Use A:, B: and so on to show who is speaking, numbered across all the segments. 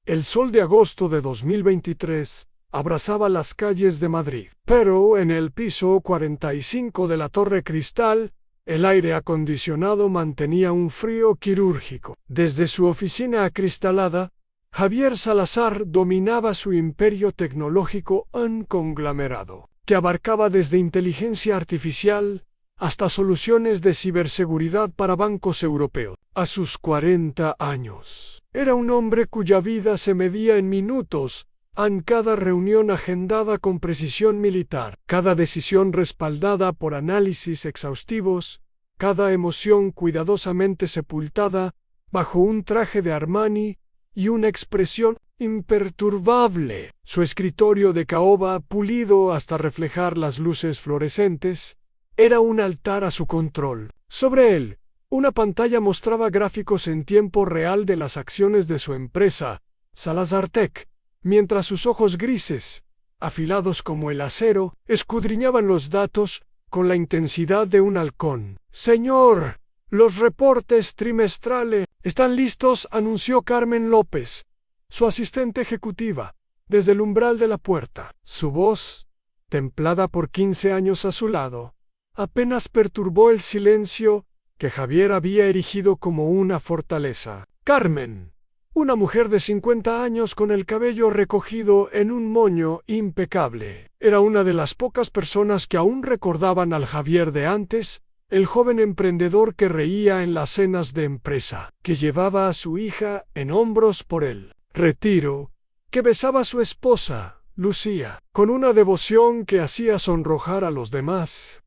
A: El sol de agosto de 2023 abrazaba las calles de Madrid, pero en el piso 45 de la Torre Cristal, el aire acondicionado mantenía un frío quirúrgico. Desde su oficina acristalada, Javier Salazar dominaba su imperio tecnológico en conglomerado, que abarcaba desde inteligencia artificial hasta soluciones de ciberseguridad para bancos europeos. A sus 40 años, era un hombre cuya vida se medía en minutos, en cada reunión agendada con precisión militar, cada decisión respaldada por análisis exhaustivos, cada emoción cuidadosamente sepultada bajo un traje de Armani y una expresión imperturbable. Su escritorio de caoba, pulido hasta reflejar las luces fluorescentes, era un altar a su control. Sobre él, una pantalla mostraba gráficos en tiempo real de las acciones de su empresa, Salazar Tech, mientras sus ojos grises, afilados como el acero, escudriñaban los datos con la intensidad de un halcón. «Señor, los reportes trimestrales están listos», anunció Carmen López, su asistente ejecutiva, desde el umbral de la puerta. Su voz, templada por 15 años a su lado, apenas perturbó el silencio que Javier había erigido como una fortaleza. Carmen, una mujer de 50 años con el cabello recogido en un moño impecable, era una de las pocas personas que aún recordaban al Javier de antes, el joven emprendedor que reía en las cenas de empresa, que llevaba a su hija en hombros por el retiro, que besaba a su esposa, Lucía, con una devoción que hacía sonrojar a los demás.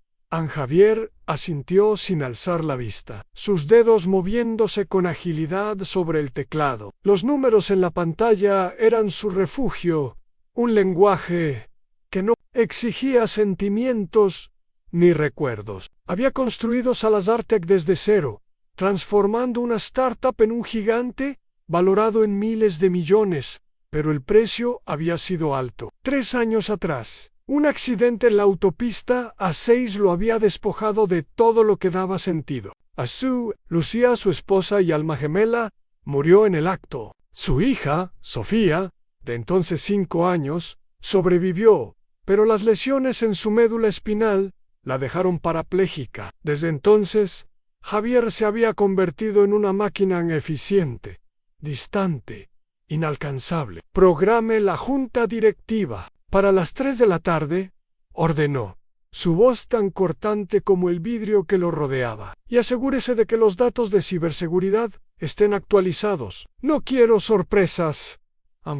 A: Javier asintió sin alzar la vista, sus dedos moviéndose con agilidad sobre el teclado. Los números en la pantalla eran su refugio, un lenguaje que no exigía sentimientos ni recuerdos. Había construido Salazar Tech desde cero, transformando una startup en un gigante valorado en miles de millones, pero el precio había sido alto. 3 años atrás, un accidente en la autopista A6 lo había despojado de todo lo que daba sentido. Lucía, su esposa y alma gemela, murió en el acto. Su hija, Sofía, de entonces 5 años, sobrevivió, pero las lesiones en su médula espinal la dejaron parapléjica. Desde entonces, Javier se había convertido en una máquina ineficiente, distante, inalcanzable. «Programe la junta directiva para las 3 de la tarde», ordenó, su voz tan cortante como el vidrio que lo rodeaba. «Y asegúrese de que los datos de ciberseguridad estén actualizados. No quiero sorpresas».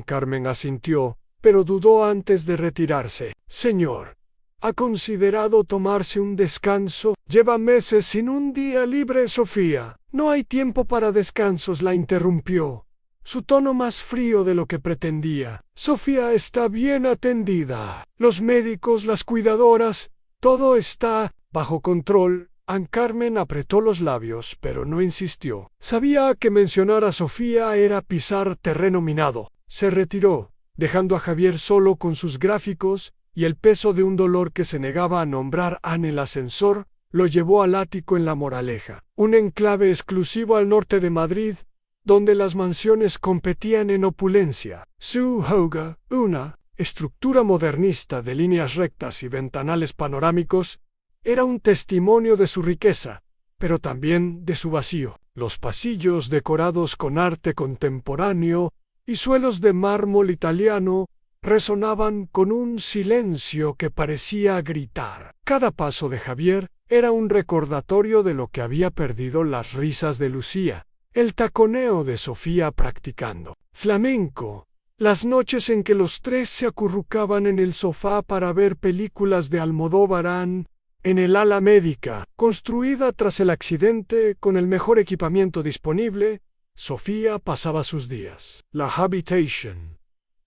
A: Carmen asintió, pero dudó antes de retirarse. «Señor, ¿ha considerado tomarse un descanso? Lleva meses sin un día libre». «Sofía, no hay tiempo para descansos», la interrumpió, su tono más frío de lo que pretendía. «Sofía está bien atendida. Los médicos, las cuidadoras, todo está bajo control». Carmen apretó los labios, pero no insistió. Sabía que mencionar a Sofía era pisar terreno minado. Se retiró, dejando a Javier solo con sus gráficos, y el peso de un dolor que se negaba a nombrar en el ascensor lo llevó al ático en La Moraleja, un enclave exclusivo al norte de Madrid, donde las mansiones competían en opulencia. Su hogar, una estructura modernista de líneas rectas y ventanales panorámicos, era un testimonio de su riqueza, pero también de su vacío. Los pasillos decorados con arte contemporáneo y suelos de mármol italiano resonaban con un silencio que parecía gritar. Cada paso de Javier era un recordatorio de lo que había perdido: las risas de Lucía, el taconeo de Sofía practicando flamenco, las noches en que los tres se acurrucaban en el sofá para ver películas de Almodóvar en el ala médica, construida tras el accidente con el mejor equipamiento disponible. Sofía pasaba sus días. La Habitation,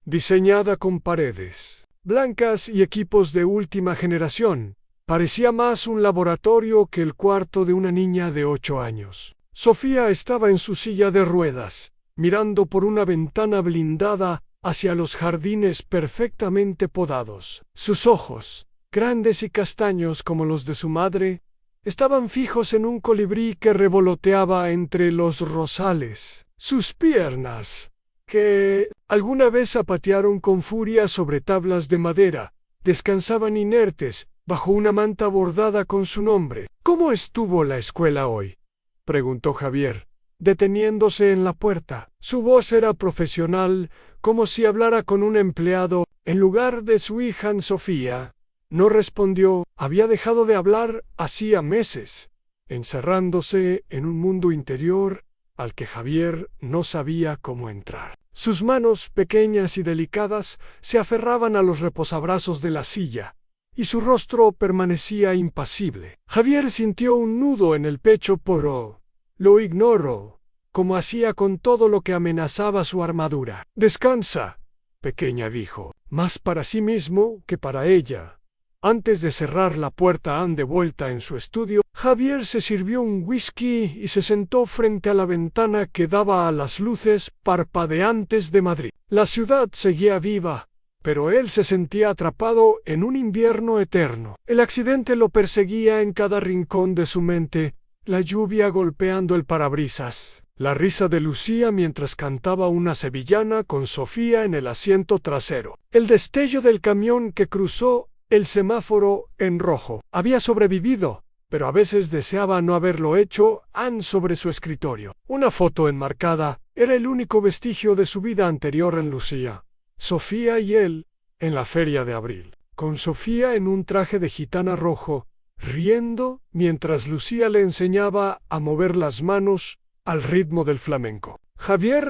A: diseñada con paredes blancas y equipos de última generación, parecía más un laboratorio que el cuarto de una niña de 8 años. Sofía estaba en su silla de ruedas, mirando por una ventana blindada hacia los jardines perfectamente podados. Sus ojos, grandes y castaños como los de su madre, estaban fijos en un colibrí que revoloteaba entre los rosales. Sus piernas, que alguna vez zapatearon con furia sobre tablas de madera, descansaban inertes, bajo una manta bordada con su nombre. ¿Cómo estuvo la escuela hoy?, preguntó Javier, deteniéndose en la puerta. Su voz era profesional, como si hablara con un empleado, en lugar de su hija Sofía. No respondió. Había dejado de hablar hacía meses, encerrándose en un mundo interior al que Javier no sabía cómo entrar. Sus manos, pequeñas y delicadas, se aferraban a los reposabrazos de la silla, y su rostro permanecía impasible. Javier sintió un nudo en el pecho, pero lo ignoró, como hacía con todo lo que amenazaba su armadura. «Descansa, pequeña», dijo, más para sí mismo que para ella. Antes de cerrar la puerta de vuelta en su estudio, Javier se sirvió un whisky y se sentó frente a la ventana que daba a las luces parpadeantes de Madrid. La ciudad seguía viva, pero él se sentía atrapado en un invierno eterno. El accidente lo perseguía en cada rincón de su mente, la lluvia golpeando el parabrisas, la risa de Lucía mientras cantaba una sevillana con Sofía en el asiento trasero, el destello del camión que cruzó el semáforo en rojo. Había sobrevivido, pero a veces deseaba no haberlo hecho. Sobre su escritorio, una foto enmarcada era el único vestigio de su vida anterior en Lucía. Sofía y él, en la feria de abril, con Sofía en un traje de gitana rojo, riendo mientras Lucía le enseñaba a mover las manos al ritmo del flamenco. Javier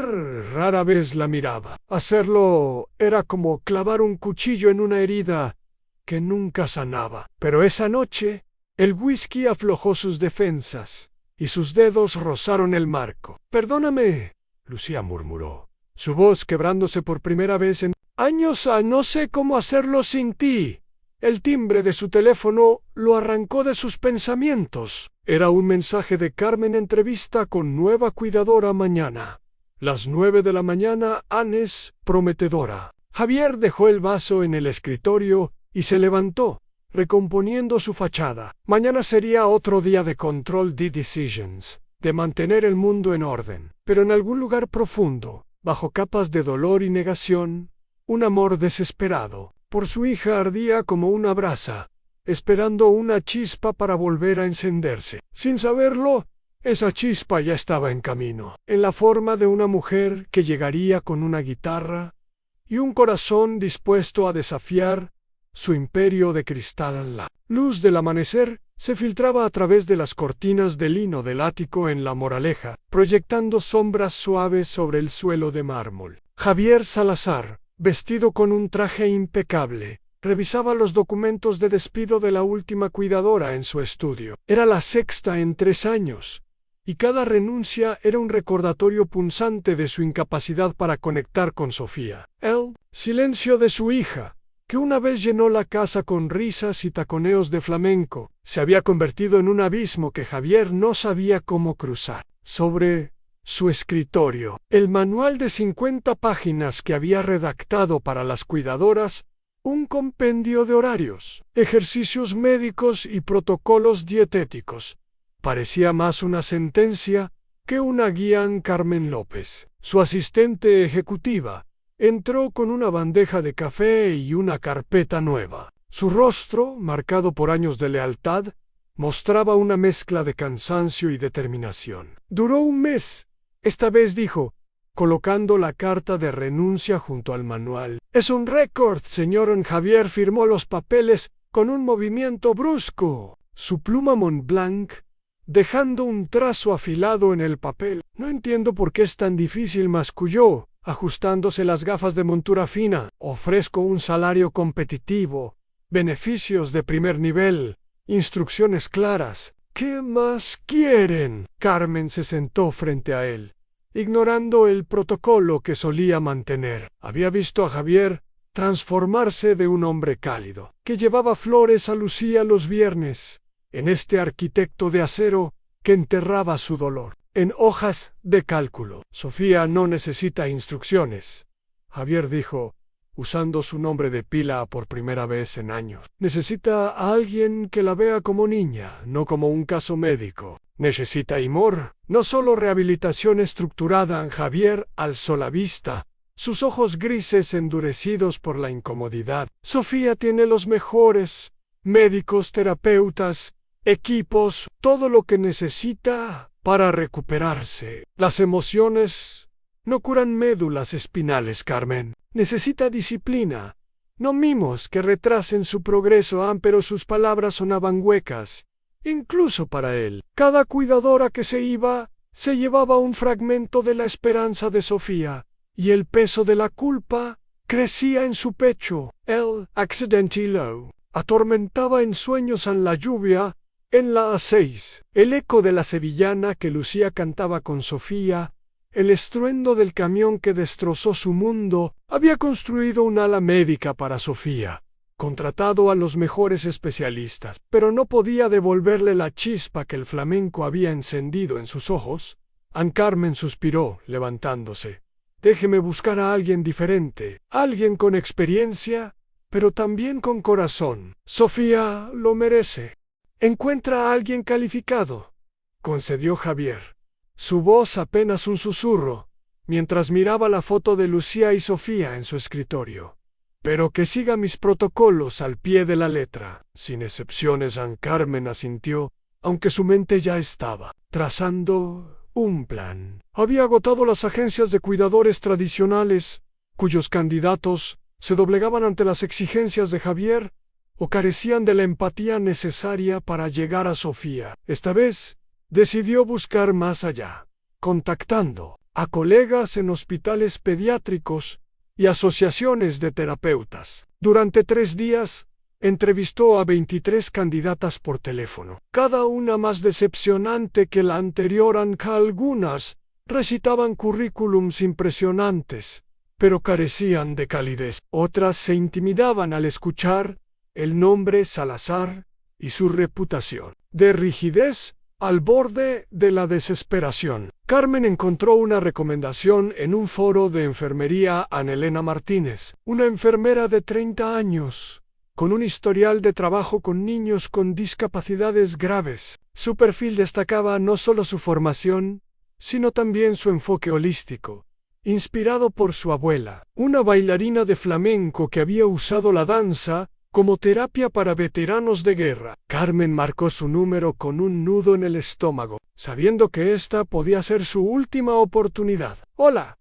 A: rara vez la miraba. Hacerlo era como clavar un cuchillo en una herida que nunca sanaba. Pero esa noche, el whisky aflojó sus defensas, y sus dedos rozaron el marco. «Perdóname», Lucía murmuró, su voz quebrándose por primera vez en años. «No sé cómo hacerlo sin ti». El timbre de su teléfono lo arrancó de sus pensamientos. Era un mensaje de Carmen: entrevista con nueva cuidadora mañana. Las 9 de la mañana, Anes, prometedora. Javier dejó el vaso en el escritorio y se levantó, recomponiendo su fachada. Mañana sería otro día de control de decisions, de mantener el mundo en orden. Pero en algún lugar profundo, bajo capas de dolor y negación, un amor desesperado por su hija ardía como una brasa, esperando una chispa para volver a encenderse. Sin saberlo, esa chispa ya estaba en camino, en la forma de una mujer que llegaría con una guitarra y un corazón dispuesto a desafiar su imperio de cristal. La luz del amanecer se filtraba a través de las cortinas de lino del ático en La Moraleja, proyectando sombras suaves sobre el suelo de mármol. Javier Salazar, vestido con un traje impecable, revisaba los documentos de despido de la última cuidadora en su estudio. Era la sexta en 3 años, y cada renuncia era un recordatorio punzante de su incapacidad para conectar con Sofía. El silencio de su hija, que una vez llenó la casa con risas y taconeos de flamenco, se había convertido en un abismo que Javier no sabía cómo cruzar. Sobre su escritorio, el manual de 50 páginas que había redactado para las cuidadoras, un compendio de horarios, ejercicios médicos y protocolos dietéticos. Parecía más una sentencia que una guía. Carmen López, su asistente ejecutiva, entró con una bandeja de café y una carpeta nueva. Su rostro, marcado por años de lealtad, mostraba una mezcla de cansancio y determinación. «Duró un mes», esta vez dijo, colocando la carta de renuncia junto al manual. «Es un récord, señor». Javier firmó los papeles con un movimiento brusco, su pluma Montblanc dejando un trazo afilado en el papel. «No entiendo por qué es tan difícil», masculló, ajustándose las gafas de montura fina. «Ofrezco un salario competitivo, beneficios de primer nivel, instrucciones claras. ¿Qué más quieren?». Carmen se sentó frente a él, ignorando el protocolo que solía mantener. Había visto a Javier transformarse de un hombre cálido, que llevaba flores a Lucía los viernes, en este arquitecto de acero que enterraba su dolor en hojas de cálculo. «Sofía no necesita instrucciones», Javier dijo, usando su nombre de pila por primera vez en años. «Necesita a alguien que la vea como niña, no como un caso médico. Necesita amor, no solo rehabilitación estructurada». Javier alzó la vista, sus ojos grises endurecidos por la incomodidad. Sofía tiene los mejores médicos, terapeutas, equipos, todo lo que necesita para recuperarse. Las emociones no curan médulas espinales, Carmen. Necesita disciplina, no mimos que retrasen su progreso. Pero sus palabras sonaban huecas, incluso para él. Cada cuidadora que se iba se llevaba un fragmento de la esperanza de Sofía, y el peso de la culpa crecía en su pecho. El accidente lo atormentaba en sueños en la lluvia, en la A6. El eco de la sevillana que Lucía cantaba con Sofía, el estruendo del camión que destrozó su mundo. Había construido un ala médica para Sofía, contratado a los mejores especialistas, pero no podía devolverle la chispa que el flamenco había encendido en sus ojos. Carmen suspiró, levantándose. Déjeme buscar a alguien diferente, alguien con experiencia, pero también con corazón. Sofía lo merece. Encuentra a alguien calificado, concedió Javier, su voz apenas un susurro, mientras miraba la foto de Lucía y Sofía en su escritorio. Pero que siga mis protocolos al pie de la letra. Sin excepciones, Carmen asintió, aunque su mente ya estaba trazando un plan. Había agotado las agencias de cuidadores tradicionales, cuyos candidatos se doblegaban ante las exigencias de Javier o carecían de la empatía necesaria para llegar a Sofía. Esta vez decidió buscar más allá, contactando a colegas en hospitales pediátricos y asociaciones de terapeutas. Durante 3 días, entrevistó a 23 candidatas por teléfono, cada una más decepcionante que la anterior. Algunas recitaban currículums impresionantes, pero carecían de calidez. Otras se intimidaban al escuchar el nombre Salazar y su reputación de rigidez al borde de la desesperación. Carmen encontró una recomendación en un foro de enfermería a Elena Martínez, una enfermera de 30 años, con un historial de trabajo con niños con discapacidades graves. Su perfil destacaba no solo su formación, sino también su enfoque holístico, inspirado por su abuela, una bailarina de flamenco que había usado la danza como terapia para veteranos de guerra. Carmen marcó su número con un nudo en el estómago, sabiendo que esta podía ser su última oportunidad. «Hola,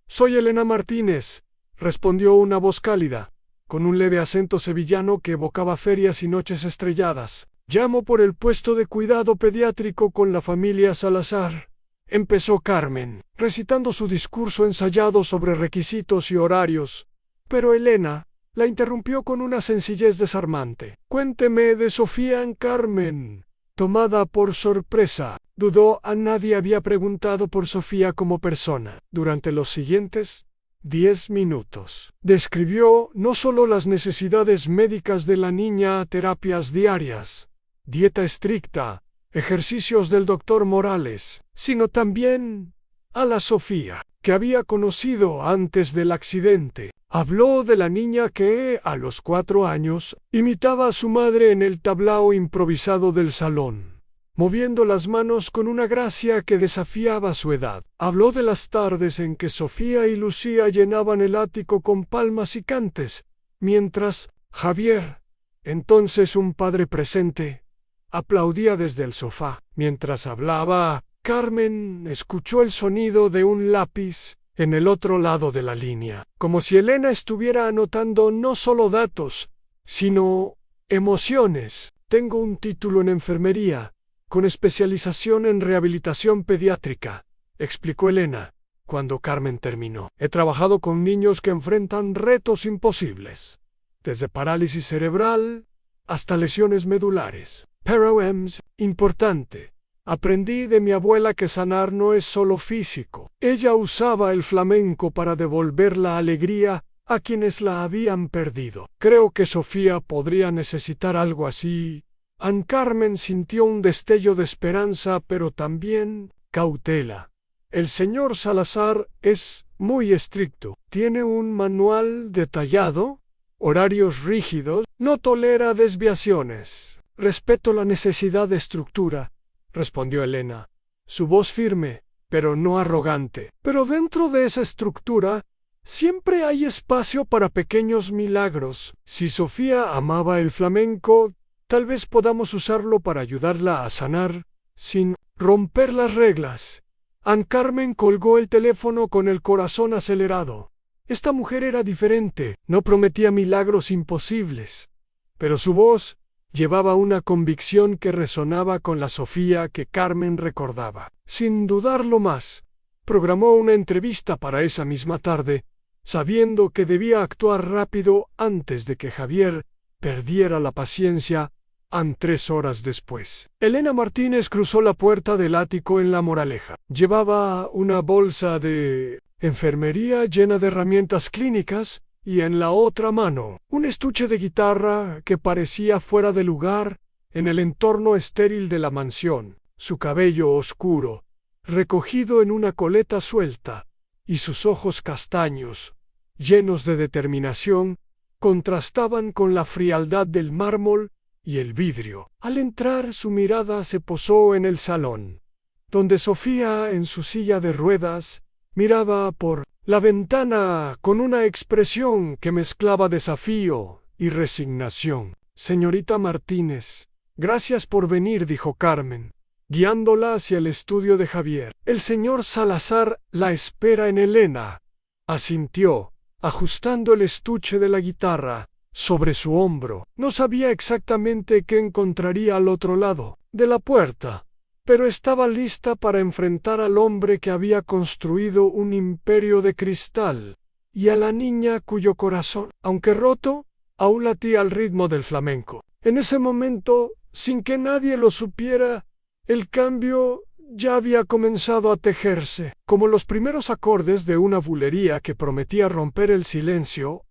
A: soy Elena Martínez», respondió una voz cálida, con un leve acento sevillano que evocaba ferias y noches estrelladas. «Llamo por el puesto de cuidado pediátrico con la familia Salazar», empezó Carmen, recitando su discurso ensayado sobre requisitos y horarios. Pero Elena la interrumpió con una sencillez desarmante. «Cuénteme de Sofía». Carmen, tomada por sorpresa, dudó. A nadie había preguntado por Sofía como persona. Durante los siguientes 10 minutos, describió no solo las necesidades médicas de la niña, terapias diarias, dieta estricta, ejercicios del doctor Morales, sino también a la Sofía que había conocido antes del accidente. Habló de la niña que, a los 4 años, imitaba a su madre en el tablao improvisado del salón, moviendo las manos con una gracia que desafiaba su edad. Habló de las tardes en que Sofía y Lucía llenaban el ático con palmas y cantes, mientras Javier, entonces un padre presente, aplaudía desde el sofá. Mientras hablaba, Carmen escuchó el sonido de un lápiz en el otro lado de la línea, como si Elena estuviera anotando no solo datos, sino emociones. «Tengo un título en enfermería, con especialización en rehabilitación pediátrica», explicó Elena, cuando Carmen terminó. «He trabajado con niños que enfrentan retos imposibles, desde parálisis cerebral hasta lesiones medulares. Pero es importante. Aprendí de mi abuela que sanar no es solo físico. Ella usaba el flamenco para devolver la alegría a quienes la habían perdido. Creo que Sofía podría necesitar algo así». Carmen sintió un destello de esperanza, pero también cautela. «El señor Salazar es muy estricto. Tiene un manual detallado, horarios rígidos, no tolera desviaciones». «Respeto la necesidad de estructura», respondió Elena, su voz firme, pero no arrogante. «Pero dentro de esa estructura, Siempre hay espacio para pequeños milagros. Si Sofía amaba el flamenco, tal vez podamos usarlo para ayudarla a sanar, sin romper las reglas. Ann Carmen colgó el teléfono con el corazón acelerado. Esta mujer era diferente, no prometía milagros imposibles, pero su voz llevaba una convicción que resonaba con la Sofía que Carmen recordaba. Sin dudarlo más, programó una entrevista para esa misma tarde, sabiendo que debía actuar rápido antes de que Javier perdiera la paciencia. 3 horas después, Elena Martínez cruzó la puerta del ático en La Moraleja. Llevaba una bolsa de enfermería llena de herramientas clínicas y en la otra mano un estuche de guitarra que parecía fuera de lugar en el entorno estéril de la mansión. Su cabello oscuro, recogido en una coleta suelta, y sus ojos castaños, llenos de determinación, contrastaban con la frialdad del mármol y el vidrio. Al entrar, su mirada se posó en el salón, donde Sofía, en su silla de ruedas, miraba por la ventana con una expresión que mezclaba desafío y resignación. «Señorita Martínez, gracias por venir», dijo Carmen, guiándola hacia el estudio de Javier. «El señor Salazar la espera en Elena», asintió, ajustando el estuche de la guitarra sobre su hombro. No sabía exactamente qué encontraría al otro lado de la puerta, pero estaba lista para enfrentar al hombre que había construido un imperio de cristal, y a la niña cuyo corazón, aunque roto, aún latía al ritmo del flamenco. En ese momento, sin que nadie lo supiera, el cambio ya había comenzado a tejerse. Como los primeros acordes de una bulería que prometía romper el silencio,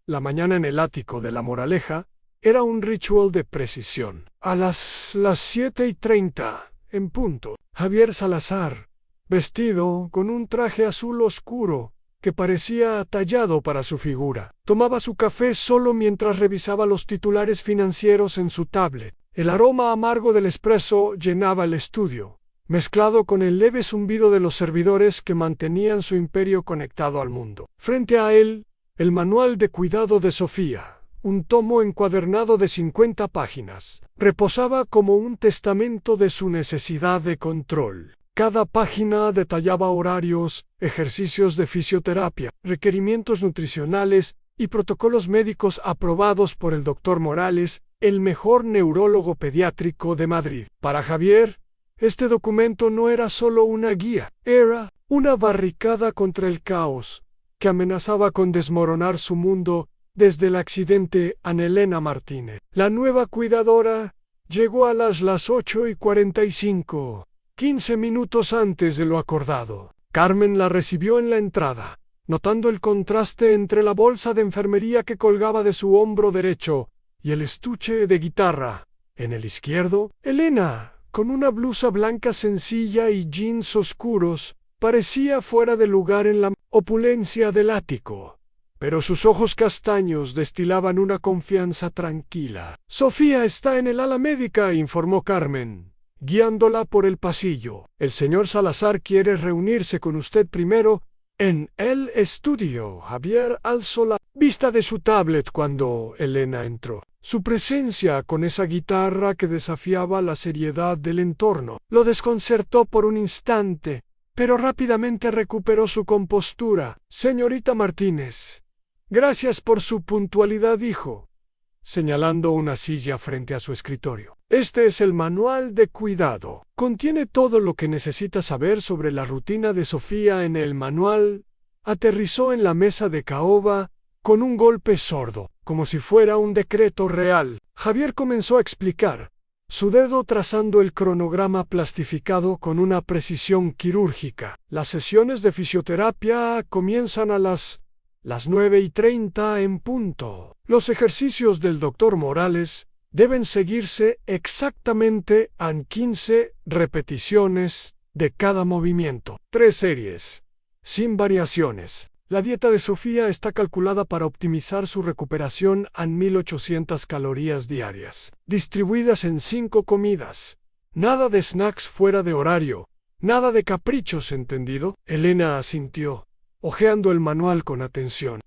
A: la mañana en el ático de La Moraleja, era un ritual de precisión. A las 7:30, en punto, Javier Salazar, vestido con un traje azul oscuro que parecía tallado para su figura, tomaba su café solo mientras revisaba los titulares financieros en su tablet. El aroma amargo del espresso llenaba el estudio, mezclado con el leve zumbido de los servidores que mantenían su imperio conectado al mundo. Frente a él, el manual de cuidado de Sofía, un tomo encuadernado de 50 páginas, reposaba como un testamento de su necesidad de control. Cada página detallaba horarios, ejercicios de fisioterapia, requerimientos nutricionales y protocolos médicos aprobados por el Dr. Morales, el mejor neurólogo pediátrico de Madrid. Para Javier, este documento no era solo una guía, era una barricada contra el caos que amenazaba con desmoronar su mundo desde el accidente a Elena Martínez. La nueva cuidadora llegó a las 8:45, 15 minutos antes de lo acordado. Carmen la recibió en la entrada, notando el contraste entre la bolsa de enfermería que colgaba de su hombro derecho y el estuche de guitarra en el izquierdo. Elena, con una blusa blanca sencilla y jeans oscuros, parecía fuera de lugar en la opulencia del ático, pero sus ojos castaños destilaban una confianza tranquila. «Sofía está en el ala médica», informó Carmen, guiándola por el pasillo. «El señor Salazar quiere reunirse con usted primero en el estudio». Javier alzó la vista de su tablet cuando Elena entró. Su presencia con esa guitarra que desafiaba la seriedad del entorno lo desconcertó por un instante, pero rápidamente recuperó su compostura. «Señorita Martínez, gracias por su puntualidad», dijo, señalando una silla frente a su escritorio. «Este es el manual de cuidado. Contiene todo lo que necesita saber sobre la rutina de Sofía». En el manual aterrizó en la mesa de caoba con un golpe sordo, como si fuera un decreto real. Javier comenzó a explicar, su dedo trazando el cronograma plastificado con una precisión quirúrgica. «Las sesiones de fisioterapia comienzan a las 9:30 en punto. Los ejercicios del Dr. Morales deben seguirse exactamente en 15 repeticiones de cada movimiento. 3 series, sin variaciones. La dieta de Sofía está calculada para optimizar su recuperación en 1800 calorías diarias, distribuidas en 5 comidas. Nada de snacks fuera de horario, nada de caprichos, ¿entendido?». Elena asintió, hojeando el manual con atención.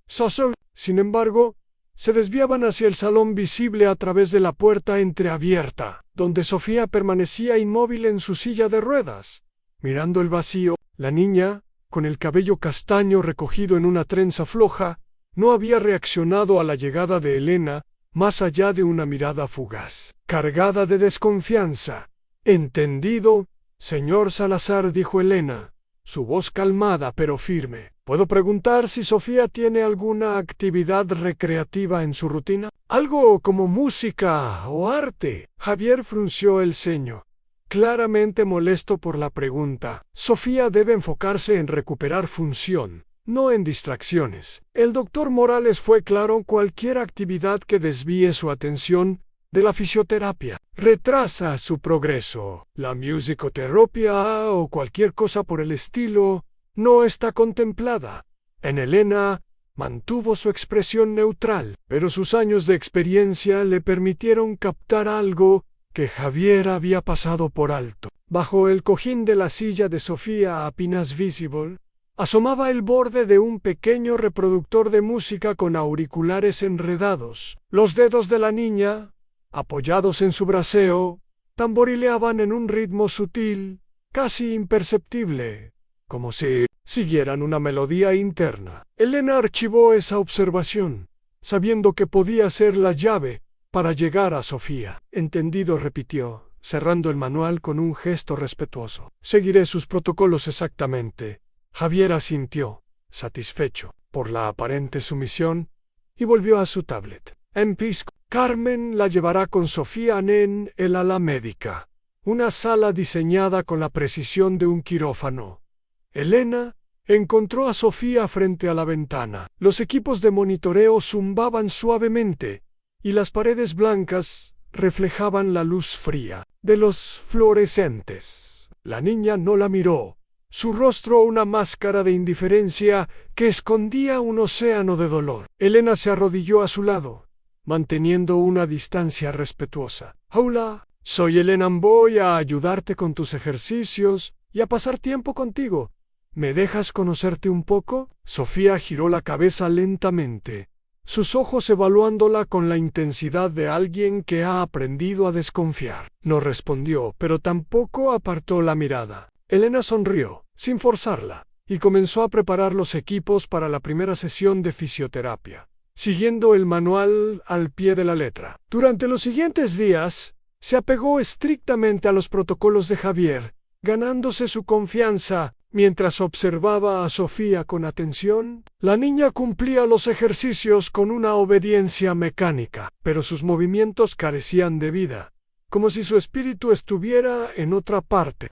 A: Sin embargo, se desviaban hacia el salón visible a través de la puerta entreabierta, donde Sofía permanecía inmóvil en su silla de ruedas, mirando el vacío. La niña, con el cabello castaño recogido en una trenza floja, no había reaccionado a la llegada de Elena, más allá de una mirada fugaz, cargada de desconfianza. «Entendido, señor Salazar», dijo Elena, su voz calmada pero firme. «¿Puedo preguntar si Sofía tiene alguna actividad recreativa en su rutina? ¿Algo como música o arte?» Javier frunció el ceño, claramente molesto por la pregunta. Sofía debe enfocarse en recuperar función, no en distracciones. El doctor Morales fue claro: cualquier actividad que desvíe su atención de la fisioterapia retrasa su progreso. La musicoterapia o cualquier cosa por el estilo no está contemplada. En Elena mantuvo su expresión neutral, pero sus años de experiencia le permitieron captar algo que Javier había pasado por alto. Bajo el cojín de la silla de Sofía, apenas visible, asomaba el borde de un pequeño reproductor de música con auriculares enredados. Los dedos de la niña, apoyados en su braceo, tamborileaban en un ritmo sutil, casi imperceptible, como si siguieran una melodía interna. Elena archivó esa observación, sabiendo que podía ser la llave para llegar a Sofía. «Entendido», repitió, cerrando el manual con un gesto respetuoso. «Seguiré sus protocolos exactamente». Javier asintió, satisfecho por la aparente sumisión, y volvió a su tablet. En Pisco, Carmen la llevará con Sofía en el ala médica, una sala diseñada con la precisión de un quirófano. Elena encontró a Sofía frente a la ventana. Los equipos de monitoreo zumbaban suavemente, y las paredes blancas reflejaban la luz fría de los fluorescentes. La niña no la miró, su rostro una máscara de indiferencia que escondía un océano de dolor. Elena se arrodilló a su lado, manteniendo una distancia respetuosa. «Hola, soy Elena, voy a ayudarte con tus ejercicios y a pasar tiempo contigo. ¿Me dejas conocerte un poco?» Sofía giró la cabeza lentamente, sus ojos evaluándola con la intensidad de alguien que ha aprendido a desconfiar. No respondió, pero tampoco apartó la mirada. Elena sonrió, sin forzarla, y comenzó a preparar los equipos para la primera sesión de fisioterapia, siguiendo el manual al pie de la letra. Durante los siguientes días, se apegó estrictamente a los protocolos de Javier, ganándose su confianza. Mientras observaba a Sofía con atención, la niña cumplía los ejercicios con una obediencia mecánica, pero sus movimientos carecían de vida, como si su espíritu estuviera en otra parte.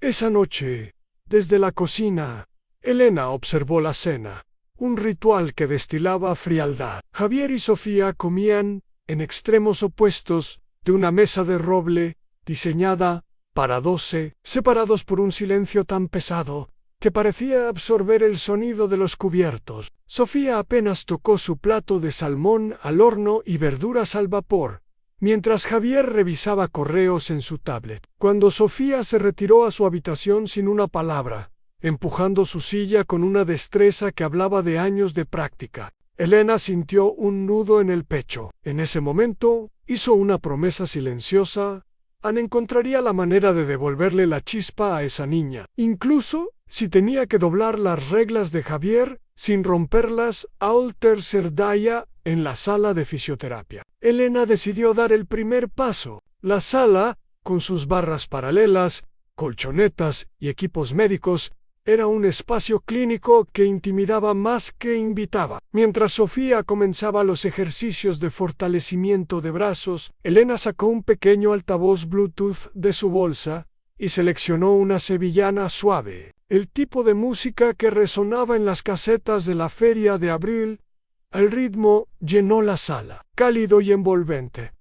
A: Esa noche, desde la cocina, Elena observó la cena, un ritual que destilaba frialdad. Javier y Sofía comían, en extremos opuestos, de una mesa de roble, diseñada para 12, separados por un silencio tan pesado que parecía absorber el sonido de los cubiertos. Sofía apenas tocó su plato de salmón al horno y verduras al vapor, mientras Javier revisaba correos en su tablet. Cuando Sofía se retiró a su habitación sin una palabra, empujando su silla con una destreza que hablaba de años de práctica, Elena sintió un nudo en el pecho. En ese momento, hizo una promesa silenciosa. Encontraría la manera de devolverle la chispa a esa niña, incluso si tenía que doblar las reglas de Javier sin romperlas al tercer día en la sala de fisioterapia. Elena decidió dar el primer paso. La sala, con sus barras paralelas, colchonetas y equipos médicos, era un espacio clínico que intimidaba más que invitaba. Mientras Sofía comenzaba los ejercicios de fortalecimiento de brazos, Elena sacó un pequeño altavoz Bluetooth de su bolsa y seleccionó una sevillana suave, el tipo de música que resonaba en las casetas de la feria de abril. El ritmo llenó la sala, cálido y envolvente.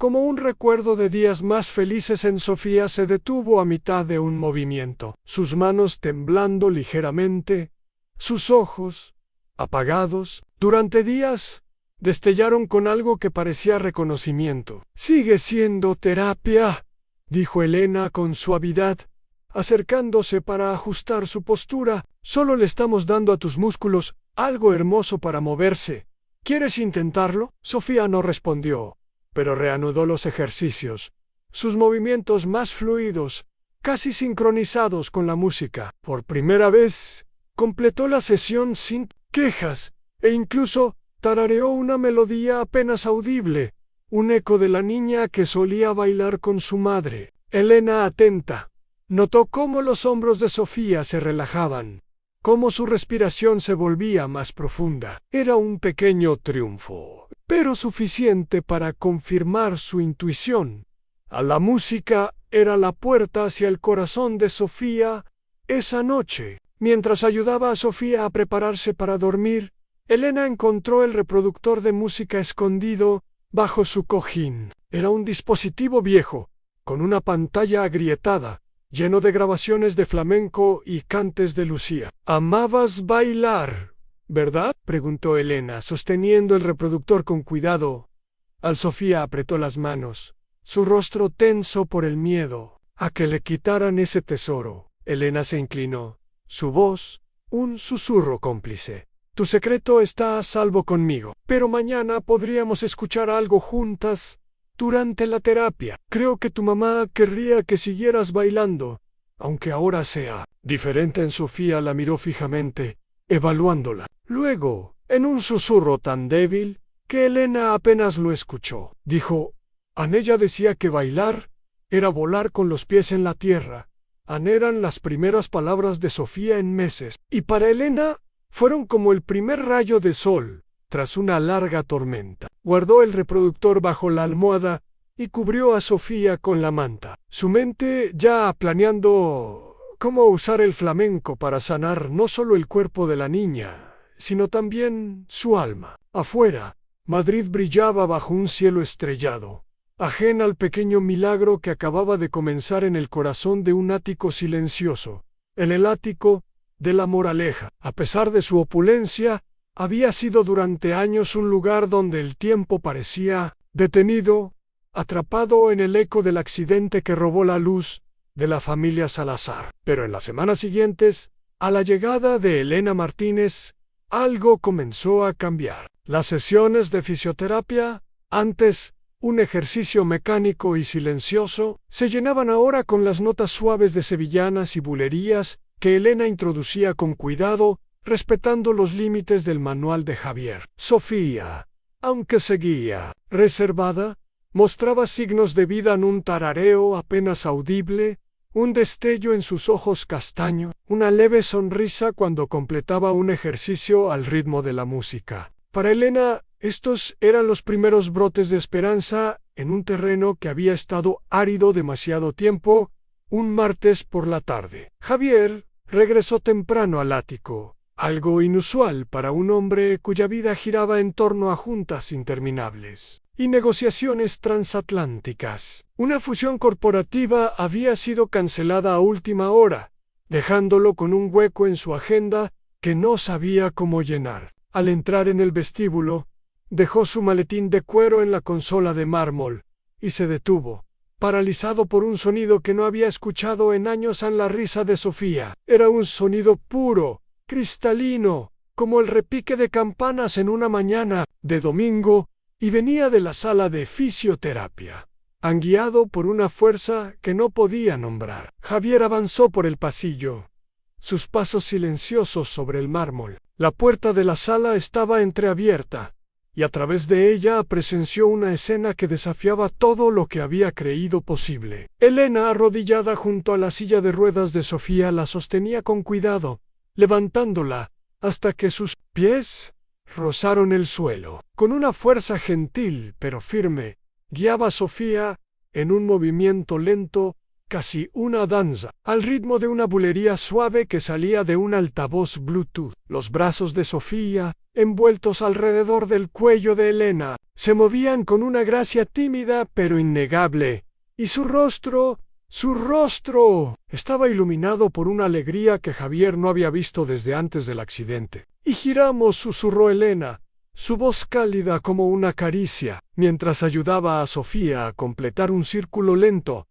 A: Como un recuerdo de días más felices, en Sofía se detuvo a mitad de un movimiento, sus manos temblando ligeramente, sus ojos, apagados, durante días, destellaron con algo que parecía reconocimiento. «Sigue siendo terapia», dijo Elena con suavidad, acercándose para ajustar su postura. Solo le estamos dando a tus músculos algo hermoso para moverse. ¿Quieres intentarlo? Sofía no respondió, pero reanudó los ejercicios, sus movimientos más fluidos, casi sincronizados con la música. Por primera vez, completó la sesión sin quejas, e incluso tarareó una melodía apenas audible, un eco de la niña que solía bailar con su madre. Elena, atenta, notó cómo los hombros de Sofía se relajaban, cómo su respiración se volvía más profunda. Era un pequeño triunfo, pero suficiente para confirmar su intuición. La música era la puerta hacia el corazón de Sofía esa noche. Mientras ayudaba a Sofía a prepararse para dormir, Elena encontró el reproductor de música escondido bajo su cojín. Era un dispositivo viejo, con una pantalla agrietada, lleno de grabaciones de flamenco y cantes de Lucía. «Amabas bailar, ¿verdad?», preguntó Elena, sosteniendo el reproductor con cuidado. Sofía apretó las manos, su rostro tenso por el miedo a que le quitaran ese tesoro. Elena se inclinó, su voz un susurro cómplice. «Tu secreto está a salvo conmigo, pero mañana podríamos escuchar algo juntas durante la terapia. Creo que tu mamá querría que siguieras bailando, aunque ahora sea diferente». Sofía la miró fijamente, evaluándola. Luego, en un susurro tan débil que Elena apenas lo escuchó, dijo: «Ella decía que bailar era volar con los pies en la tierra». Eran las primeras palabras de Sofía en meses, y para Elena fueron como el primer rayo de sol tras una larga tormenta. Guardó el reproductor bajo la almohada y cubrió a Sofía con la manta, su mente ya planeando cómo usar el flamenco para sanar no solo el cuerpo de la niña, sino también su alma. Afuera, Madrid brillaba bajo un cielo estrellado, ajena al pequeño milagro que acababa de comenzar en el corazón de un ático silencioso, el ático de La Moraleja. A pesar de su opulencia, había sido durante años un lugar donde el tiempo parecía detenido, atrapado en el eco del accidente que robó la luz de la familia Salazar. Pero en las semanas siguientes, a la llegada de Elena Martínez, algo comenzó a cambiar. Las sesiones de fisioterapia, antes un ejercicio mecánico y silencioso, se llenaban ahora con las notas suaves de sevillanas y bulerías que Elena introducía con cuidado, respetando los límites del manual de Javier. Sofía, aunque seguía reservada, mostraba signos de vida en un tarareo apenas audible, un destello en sus ojos castaños, una leve sonrisa cuando completaba un ejercicio al ritmo de la música. Para Elena, estos eran los primeros brotes de esperanza en un terreno que había estado árido demasiado tiempo. Un martes por la tarde, Javier regresó temprano al ático, algo inusual para un hombre cuya vida giraba en torno a juntas interminables y negociaciones transatlánticas. Una fusión corporativa había sido cancelada a última hora, dejándolo con un hueco en su agenda que no sabía cómo llenar. Al entrar en el vestíbulo, dejó su maletín de cuero en la consola de mármol y se detuvo, paralizado por un sonido que no había escuchado en años. La risa de Sofía era un sonido puro, cristalino, como el repique de campanas en una mañana de domingo, y venía de la sala de fisioterapia, guiado por una fuerza que no podía nombrar. Javier avanzó por el pasillo, sus pasos silenciosos sobre el mármol. La puerta de la sala estaba entreabierta, y a través de ella presenció una escena que desafiaba todo lo que había creído posible. Elena, arrodillada junto a la silla de ruedas de Sofía, la sostenía con cuidado, levantándola hasta que sus pies rozaron el suelo. Con una fuerza gentil pero firme, guiaba a Sofía en un movimiento lento, casi una danza, al ritmo de una bulería suave que salía de un altavoz Bluetooth. Los brazos de Sofía, envueltos alrededor del cuello de Elena, se movían con una gracia tímida pero innegable, y su rostro estaba iluminado por una alegría que Javier no había visto desde antes del accidente. «Y giramos», susurró Elena, su voz cálida como una caricia, mientras ayudaba a Sofía a completar un círculo lento.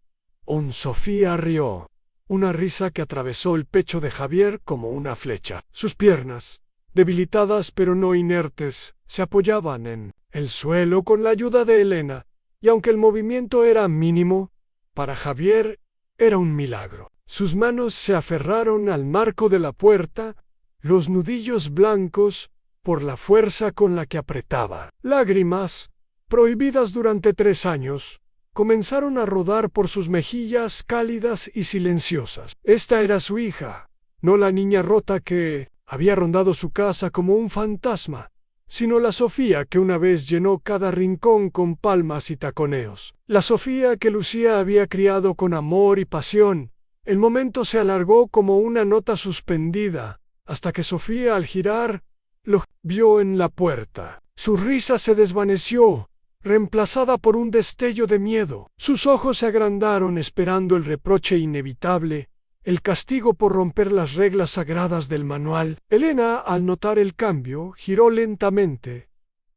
A: Sofía rió, una risa que atravesó el pecho de Javier como una flecha. Sus piernas, debilitadas pero no inertes, se apoyaban en el suelo con la ayuda de Elena, y aunque el movimiento era mínimo, para Javier era un milagro. Sus manos se aferraron al marco de la puerta, los nudillos blancos, por la fuerza con la que apretaba. Lágrimas, prohibidas durante 3 años, comenzaron a rodar por sus mejillas cálidas y silenciosas. Esta era su hija, no la niña rota que había rondado su casa como un fantasma, sino la Sofía que una vez llenó cada rincón con palmas y taconeos. La Sofía que Lucía había criado con amor y pasión. El momento se alargó como una nota suspendida, hasta que Sofía, al girar, lo vio en la puerta. Su risa se desvaneció, reemplazada por un destello de miedo. Sus ojos se agrandaron esperando el reproche inevitable, el castigo por romper las reglas sagradas del manual. Elena, al notar el cambio, giró lentamente,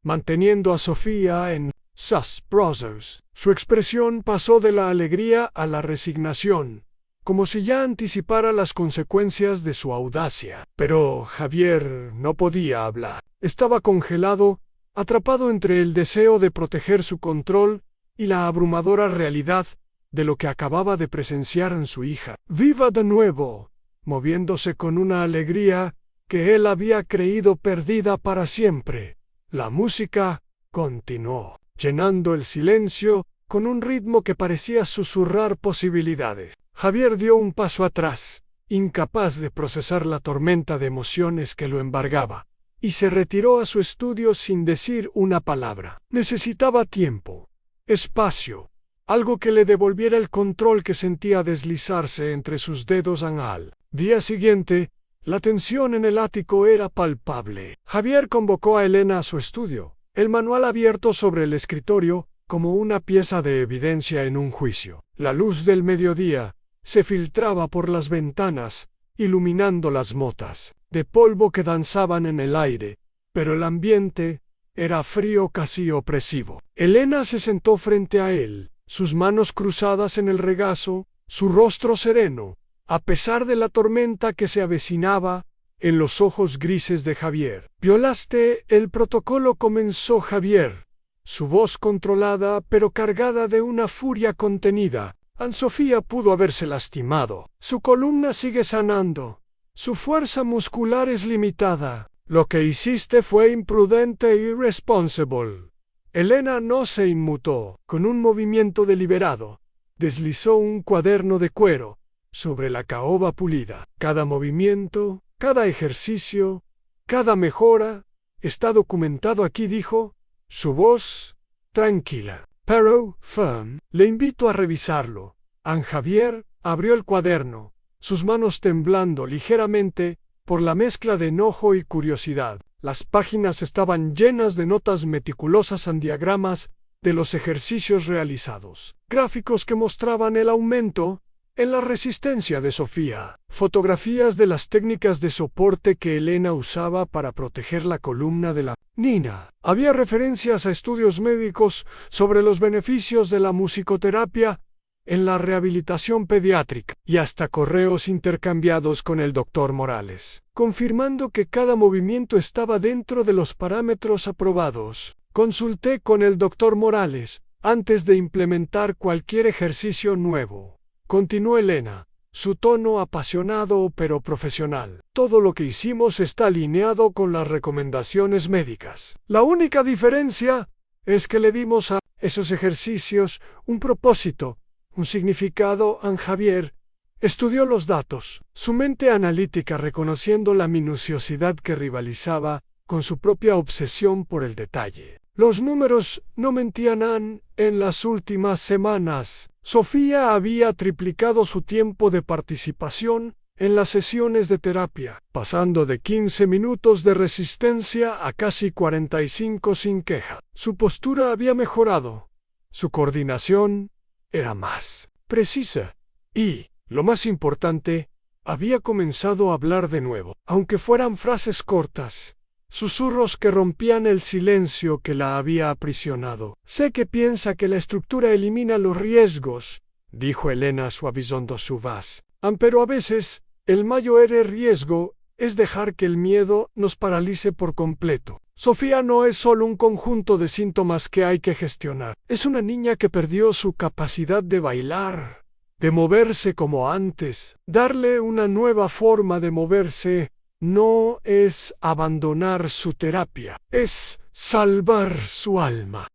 A: manteniendo a Sofía en sus brazos. Su expresión pasó de la alegría a la resignación, como si ya anticipara las consecuencias de su audacia. Pero Javier no podía hablar. Estaba congelado, atrapado entre el deseo de proteger su control y la abrumadora realidad de lo que acababa de presenciar en su hija. Viva de nuevo, moviéndose con una alegría que él había creído perdida para siempre. La música continuó, llenando el silencio con un ritmo que parecía susurrar posibilidades. Javier dio un paso atrás, incapaz de procesar la tormenta de emociones que lo embargaba, y se retiró a su estudio sin decir una palabra. Necesitaba tiempo, espacio, algo que le devolviera el control que sentía deslizarse entre sus dedos. Al día siguiente, la tensión en el ático era palpable. Javier convocó a Elena a su estudio, el manual abierto sobre el escritorio, como una pieza de evidencia en un juicio. La luz del mediodía se filtraba por las ventanas, iluminando las motas de polvo que danzaban en el aire, pero el ambiente era frío, casi opresivo. Elena se sentó frente a él, sus manos cruzadas en el regazo, su rostro sereno, a pesar de la tormenta que se avecinaba, en los ojos grises de Javier. «Violaste el protocolo», comenzó Javier, su voz controlada pero cargada de una furia contenida. Anne-Sofía pudo haberse lastimado. Su columna sigue sanando. Su fuerza muscular es limitada. Lo que hiciste fue imprudente e irresponsible. Elena no se inmutó. Con un movimiento deliberado, deslizó un cuaderno de cuero sobre la caoba pulida. Cada movimiento, cada ejercicio, cada mejora está documentado aquí, dijo, su voz tranquila, pero firm. Le invito a revisarlo. Anne-Javier abrió el cuaderno, sus manos temblando ligeramente por la mezcla de enojo y curiosidad. Las páginas estaban llenas de notas meticulosas en diagramas de los ejercicios realizados, gráficos que mostraban el aumento en la resistencia de Sofía, fotografías de las técnicas de soporte que Elena usaba para proteger la columna de la niña. Había referencias a estudios médicos sobre los beneficios de la musicoterapia en la rehabilitación pediátrica, y hasta correos intercambiados con el doctor Morales, confirmando que cada movimiento estaba dentro de los parámetros aprobados. Consulté con el doctor Morales antes de implementar cualquier ejercicio nuevo. Continuó Elena, su tono apasionado pero profesional. Todo lo que hicimos está alineado con las recomendaciones médicas. La única diferencia es que le dimos a esos ejercicios un propósito, un significado. Anne-Javier estudió los datos, su mente analítica reconociendo la minuciosidad que rivalizaba con su propia obsesión por el detalle. Los números no mentían. En las últimas semanas, Sofía había triplicado su tiempo de participación en las sesiones de terapia, pasando de 15 minutos de resistencia a casi 45 sin queja. Su postura había mejorado, su coordinación era más precisa y, lo más importante, había comenzado a hablar de nuevo, aunque fueran frases cortas, susurros que rompían el silencio que la había aprisionado. Sé que piensa que la estructura elimina los riesgos, dijo Elena suavizando su voz. Pero a veces, el mayor riesgo es dejar que el miedo nos paralice por completo. Sofía no es solo un conjunto de síntomas que hay que gestionar. Es una niña que perdió su capacidad de bailar, de moverse como antes. Darle una nueva forma de moverse no es abandonar su terapia, es salvar su alma.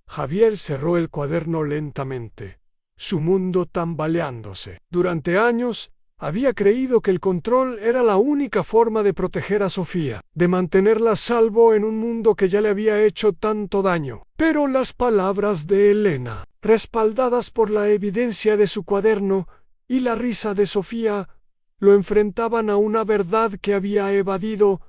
A: Javier cerró el cuaderno lentamente, su mundo tambaleándose. Durante años, había creído que el control era la única forma de proteger a Sofía, de mantenerla a salvo en un mundo que ya le había hecho tanto daño. Pero las palabras de Elena, respaldadas por la evidencia de su cuaderno y la risa de Sofía, lo enfrentaban a una verdad que había evadido.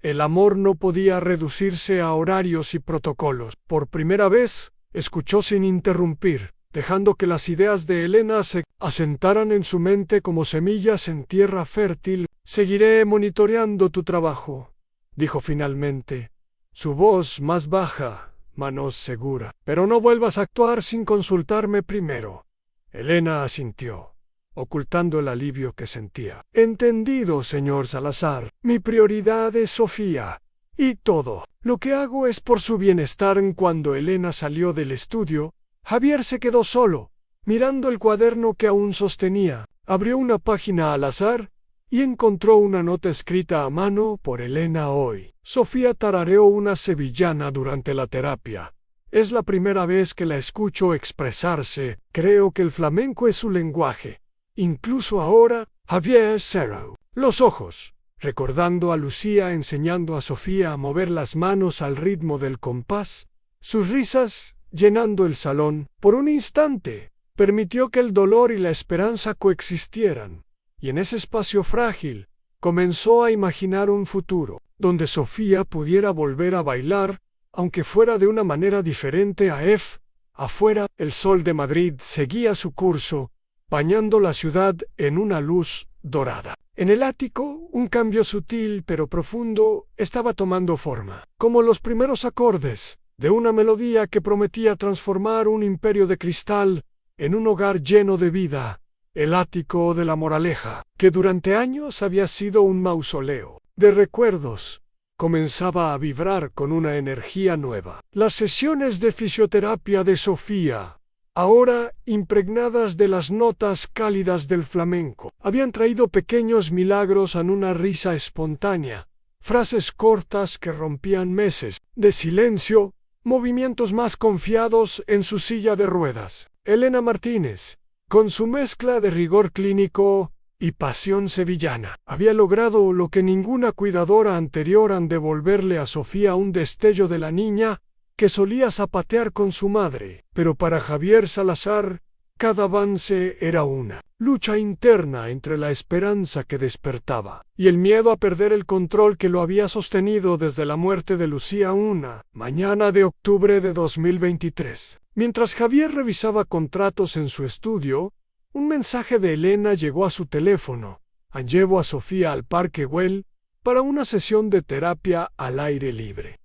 A: El amor no podía reducirse a horarios y protocolos. Por primera vez, escuchó sin interrumpir, dejando que las ideas de Elena se asentaran en su mente como semillas en tierra fértil. «Seguiré monitoreando tu trabajo», dijo finalmente, su voz más baja, manos segura. «Pero no vuelvas a actuar sin consultarme primero». Elena asintió, ocultando el alivio que sentía. «Entendido, señor Salazar. Mi prioridad es Sofía. Y todo lo que hago es por su bienestar». Cuando Elena salió del estudio, Javier se quedó solo, mirando el cuaderno que aún sostenía. Abrió una página al azar y encontró una nota escrita a mano por Elena hoy. Sofía tarareó una sevillana durante la terapia. «Es la primera vez que la escucho expresarse. Creo que el flamenco es su lenguaje. Incluso ahora». Javier cerró los ojos, recordando a Lucía enseñando a Sofía a mover las manos al ritmo del compás. Sus risas llenando el salón. Por un instante, permitió que el dolor y la esperanza coexistieran, y en ese espacio frágil, comenzó a imaginar un futuro, donde Sofía pudiera volver a bailar, aunque fuera de una manera diferente a F. Afuera, el sol de Madrid seguía su curso, bañando la ciudad en una luz dorada. En el ático, un cambio sutil pero profundo estaba tomando forma, como los primeros acordes de una melodía que prometía transformar un imperio de cristal en un hogar lleno de vida. El ático de La Moraleja, que durante años había sido un mausoleo de recuerdos, comenzaba a vibrar con una energía nueva. Las sesiones de fisioterapia de Sofía, ahora impregnadas de las notas cálidas del flamenco, habían traído pequeños milagros en una risa espontánea, frases cortas que rompían meses de silencio, movimientos más confiados en su silla de ruedas. Elena Martínez, con su mezcla de rigor clínico y pasión sevillana, había logrado lo que ninguna cuidadora anterior, han devolverle a Sofía un destello de la niña que solía zapatear con su madre. Pero para Javier Salazar, cada avance era una lucha interna entre la esperanza que despertaba y el miedo a perder el control que lo había sostenido desde la muerte de Lucía una mañana de octubre de 2023. Mientras Javier revisaba contratos en su estudio, un mensaje de Elena llegó a su teléfono. «Llevo a Sofía al Parque Güell para una sesión de terapia al aire libre.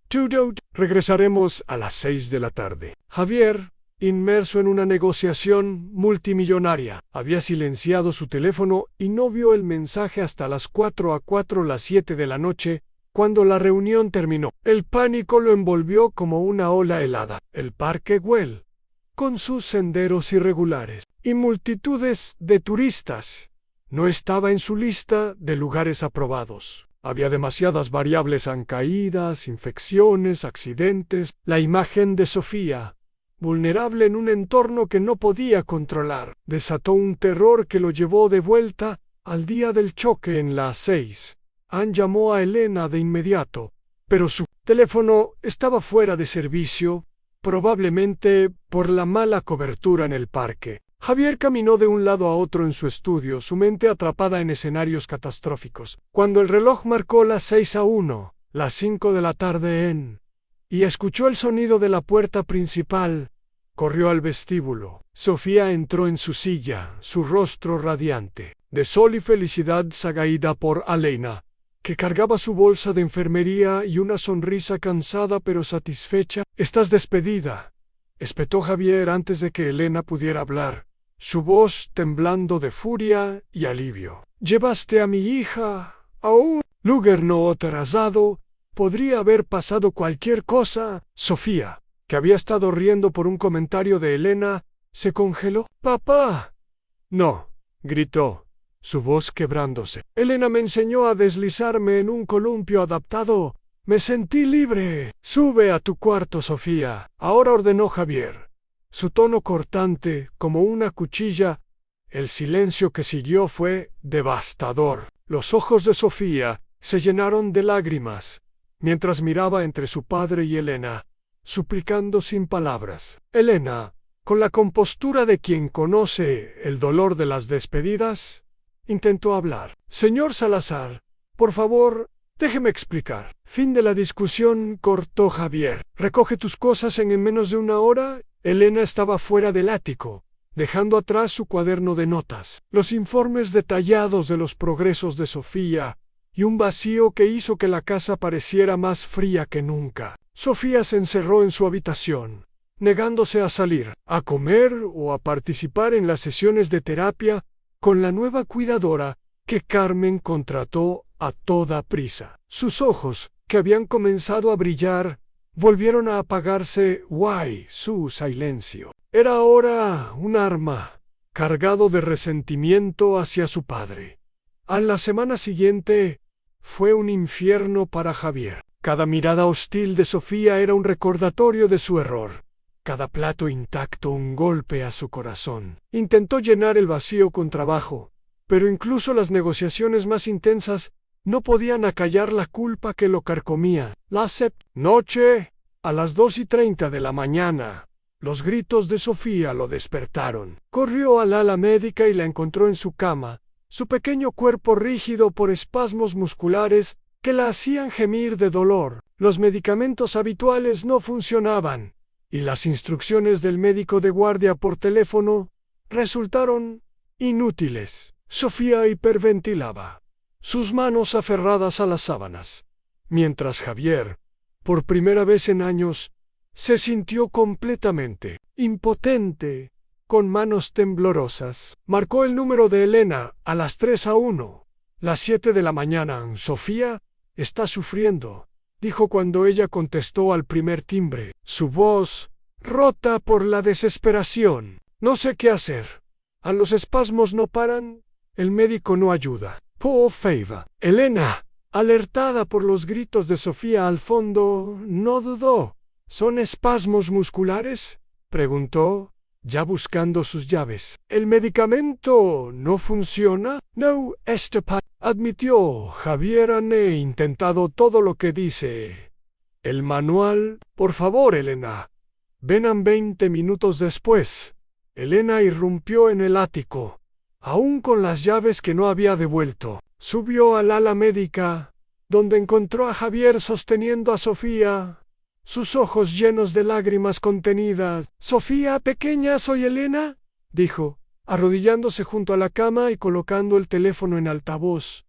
A: Regresaremos a las 6 de la tarde». Javier, inmerso en una negociación multimillonaria, había silenciado su teléfono y no vio el mensaje hasta las 4:04, las 7 de la noche, cuando la reunión terminó. El pánico lo envolvió como una ola helada. El Parque Güell, con sus senderos irregulares y multitudes de turistas, no estaba en su lista de lugares aprobados. Había demasiadas variables: caídas, infecciones, accidentes. La imagen de Sofía, vulnerable en un entorno que no podía controlar, desató un terror que lo llevó de vuelta al día del choque en las 6. Llamó a Elena de inmediato, pero su teléfono estaba fuera de servicio, probablemente por la mala cobertura en el parque. Javier caminó de un lado a otro en su estudio, su mente atrapada en escenarios catastróficos. Cuando el reloj marcó las 6:01, las 5 de la tarde y escuchó el sonido de la puerta principal, corrió al vestíbulo. Sofía entró en su silla, su rostro radiante de sol y felicidad, seguida por Elena, que cargaba su bolsa de enfermería y una sonrisa cansada pero satisfecha. «Estás despedida», espetó Javier antes de que Elena pudiera hablar. su voz temblando de furia y alivio. «¿Llevaste a mi hija aún?» Luger no aterrazado. Podría haber pasado cualquier cosa. Sofía, que había estado riendo por un comentario de Elena, se congeló. «¡Papá!» «No», gritó, su voz quebrándose. «Elena me enseñó a deslizarme en un columpio adaptado. Me sentí libre». «Sube a tu cuarto, Sofía», ahora ordenó Javier. Su tono cortante, como una cuchilla. El silencio que siguió fue devastador. Los ojos de Sofía se llenaron de lágrimas, mientras miraba entre su padre y Elena, suplicando sin palabras. Elena, con la compostura de quien conoce el dolor de las despedidas, intentó hablar. «Señor Salazar, por favor, déjeme explicar». «Fin de la discusión», cortó Javier. «Recoge tus cosas en menos de una hora». Elena estaba fuera del ático, dejando atrás su cuaderno de notas, los informes detallados de los progresos de Sofía, y un vacío que hizo que la casa pareciera más fría que nunca. Sofía se encerró en su habitación, negándose a salir, a comer o a participar en las sesiones de terapia con la nueva cuidadora que Carmen contrató a toda prisa. Sus ojos, que habían comenzado a brillar, volvieron a apagarse. Su silencio era ahora un arma, cargado de resentimiento hacia su padre. A la semana siguiente fue un infierno para Javier. Cada mirada hostil de Sofía era un recordatorio de su error. Cada plato intacto un golpe a su corazón. Intentó llenar el vacío con trabajo, pero incluso las negociaciones más intensas no podían acallar la culpa que lo carcomía. La noche, a las 2:30 de la mañana, los gritos de Sofía lo despertaron. Corrió al ala médica y la encontró en su cama, su pequeño cuerpo rígido por espasmos musculares que la hacían gemir de dolor. Los medicamentos habituales no funcionaban, y las instrucciones del médico de guardia por teléfono resultaron inútiles. Sofía hiperventilaba, sus manos aferradas a las sábanas, mientras Javier, por primera vez en años, se sintió completamente impotente, con manos temblorosas. Marcó el número de Elena a las 3:01. Las 7 de la mañana. «Sofía está sufriendo», dijo cuando ella contestó al primer timbre, su voz rota por la desesperación. «No sé qué hacer. A los espasmos no paran. El médico no ayuda». «Por favor». Elena, alertada por los gritos de Sofía al fondo, no dudó. «¿Son espasmos musculares?», preguntó, ya buscando sus llaves. «¿El medicamento no funciona?» «No, admitió Javier. «He intentado todo lo que dice el manual». «Por favor, Elena, ven 20 minutos después». Elena irrumpió en el ático, aún con las llaves que no había devuelto. Subió al ala médica, donde encontró a Javier sosteniendo a Sofía, sus ojos llenos de lágrimas contenidas. «Sofía, pequeña, soy Elena», dijo, arrodillándose junto a la cama y colocando el teléfono en altavoz.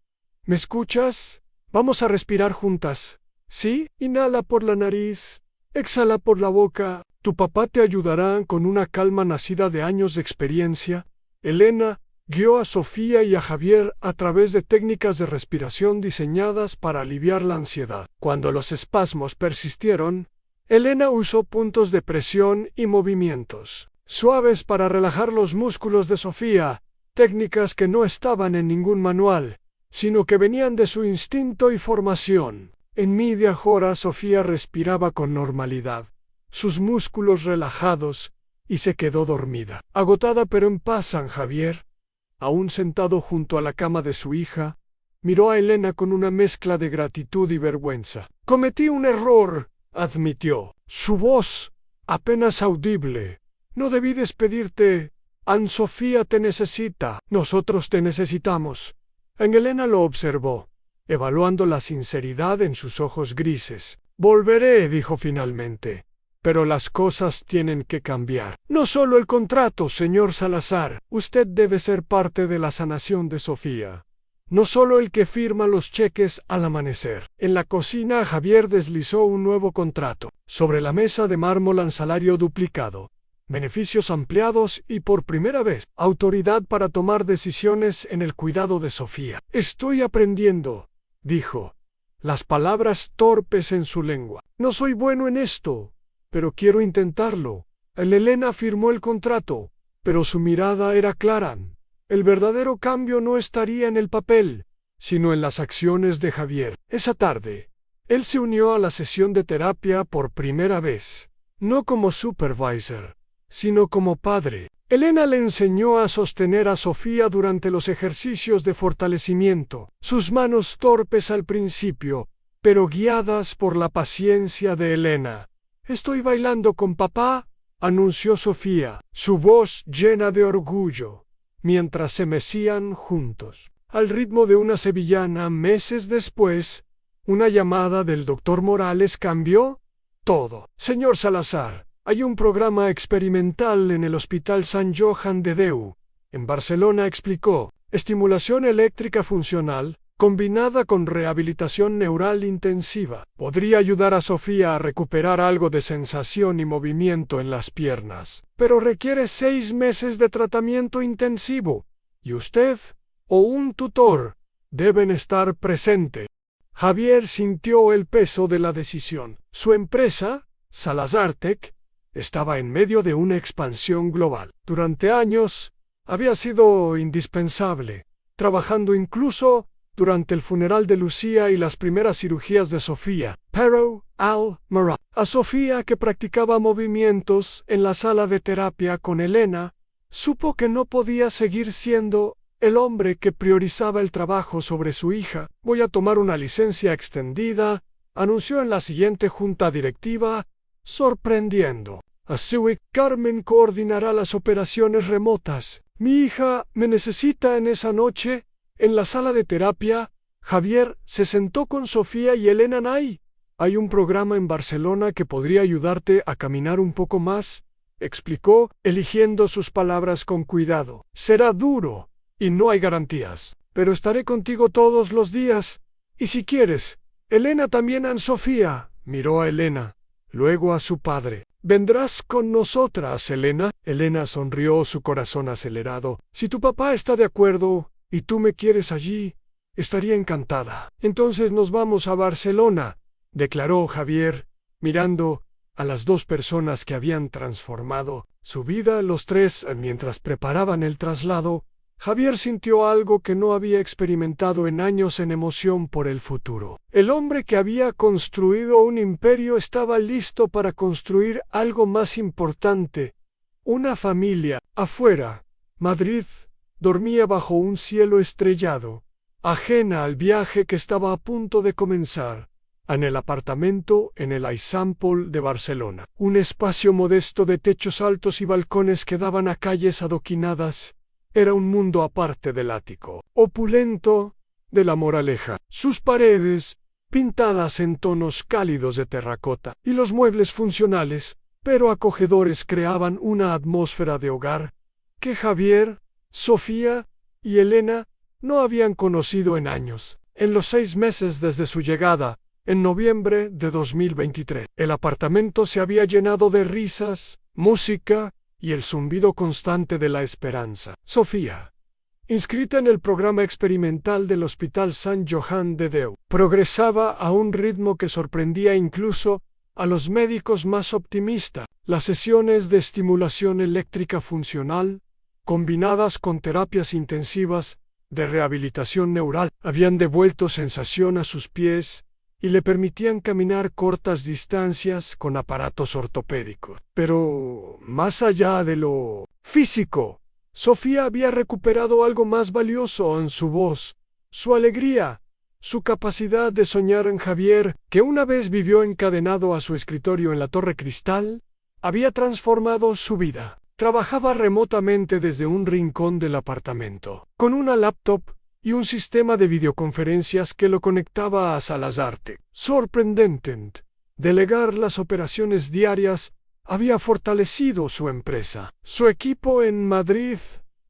A: «¿Me escuchas? Vamos a respirar juntas. ¿Sí? Inhala por la nariz, exhala por la boca. Tu papá te ayudará con una calma nacida de años de experiencia». Elena guió a Sofía y a Javier a través de técnicas de respiración diseñadas para aliviar la ansiedad. Cuando los espasmos persistieron, Elena usó puntos de presión y movimientos suaves para relajar los músculos de Sofía, técnicas que no estaban en ningún manual, sino que venían de su instinto y formación. En media hora Sofía respiraba con normalidad, sus músculos relajados, y se quedó dormida. Agotada pero en paz, San Javier, aún sentado junto a la cama de su hija, miró a Elena con una mezcla de gratitud y vergüenza. «Cometí un error», admitió, su voz apenas audible. «No debí despedirte. Ann Sofía te necesita». «Nosotros te necesitamos». En Elena lo observó, evaluando la sinceridad en sus ojos grises. «Volveré», dijo finalmente. «Pero las cosas tienen que cambiar. No solo el contrato, señor Salazar. Usted debe ser parte de la sanación de Sofía. No solo el que firma los cheques al amanecer». En la cocina Javier deslizó un nuevo contrato. Sobre la mesa de mármol en salario duplicado, beneficios ampliados y por primera vez, autoridad para tomar decisiones en el cuidado de Sofía. Estoy aprendiendo, dijo, las palabras torpes en su lengua. No soy bueno en esto, pero quiero intentarlo. Elena firmó el contrato, pero su mirada era clara. El verdadero cambio no estaría en el papel, sino en las acciones de Javier. Esa tarde, él se unió a la sesión de terapia por primera vez, no como supervisor, sino como padre. Elena le enseñó a sostener a Sofía durante los ejercicios de fortalecimiento, sus manos torpes al principio, pero guiadas por la paciencia de Elena. «Estoy bailando con papá», anunció Sofía, su voz llena de orgullo, mientras se mecían juntos. Al ritmo de una sevillana. Meses después, una llamada del doctor Morales cambió todo. «Señor Salazar, hay un programa experimental en el Hospital Sant Joan de Déu, en Barcelona», explicó. «Estimulación eléctrica funcional, combinada con rehabilitación neural intensiva. Podría ayudar a Sofía a recuperar algo de sensación y movimiento en las piernas. Pero requiere 6 meses de tratamiento intensivo, y usted, o un tutor, deben estar presente». Javier sintió el peso de la decisión. Su empresa, Salazar Tech, estaba en medio de una expansión global. Durante años, había sido indispensable, trabajando incluso durante el funeral de Lucía y las primeras cirugías de Sofía. Pero, al-Mara, a Sofía, que practicaba movimientos en la sala de terapia con Elena, supo que no podía seguir siendo el hombre que priorizaba el trabajo sobre su hija. «Voy a tomar una licencia extendida», anunció en la siguiente junta directiva, sorprendiendo a Zwick. «Carmen coordinará las operaciones remotas. Mi hija me necesita en esa noche». En la sala de terapia, Javier se sentó con Sofía y Elena. «Hay un programa en Barcelona que podría ayudarte a caminar un poco más», explicó, eligiendo sus palabras con cuidado. «Será duro, y no hay garantías, pero estaré contigo todos los días, y si quieres, Elena también». Sofía miró a Elena, luego a su padre. «¿Vendrás con nosotras, Elena?» Elena sonrió, su corazón acelerado. «Si tu papá está de acuerdo y tú me quieres allí, estaría encantada». «Entonces nos vamos a Barcelona», declaró Javier, mirando a las 2 personas que habían transformado su vida. Los 3, mientras preparaban el traslado, Javier sintió algo que no había experimentado en años: en emoción por el futuro. El hombre que había construido un imperio estaba listo para construir algo más importante, una familia. Afuera, Madrid dormía bajo un cielo estrellado, ajena al viaje que estaba a punto de comenzar. En el apartamento en el Eixample de Barcelona, un espacio modesto de techos altos y balcones que daban a calles adoquinadas, era un mundo aparte del ático opulento de La Moraleja. Sus paredes, pintadas en tonos cálidos de terracota, y los muebles funcionales, pero acogedores, creaban una atmósfera de hogar que Javier, Sofía y Elena no habían conocido en años. En los 6 meses desde su llegada, en noviembre de 2023, el apartamento se había llenado de risas, música y el zumbido constante de la esperanza. Sofía, inscrita en el programa experimental del Hospital Sant Joan de Déu, progresaba a un ritmo que sorprendía incluso a los médicos más optimistas. Las sesiones de estimulación eléctrica funcional, combinadas con terapias intensivas de rehabilitación neural, habían devuelto sensación a sus pies y le permitían caminar cortas distancias con aparatos ortopédicos. Pero, más allá de lo físico, Sofía había recuperado algo más valioso: en su voz, su alegría, su capacidad de soñar. En Javier, que una vez vivió encadenado a su escritorio en la Torre Cristal, había transformado su vida. Trabajaba remotamente desde un rincón del apartamento, con una laptop y un sistema de videoconferencias que lo conectaba a Salazar Tech. Sorprendente, delegar las operaciones diarias había fortalecido su empresa. Su equipo en Madrid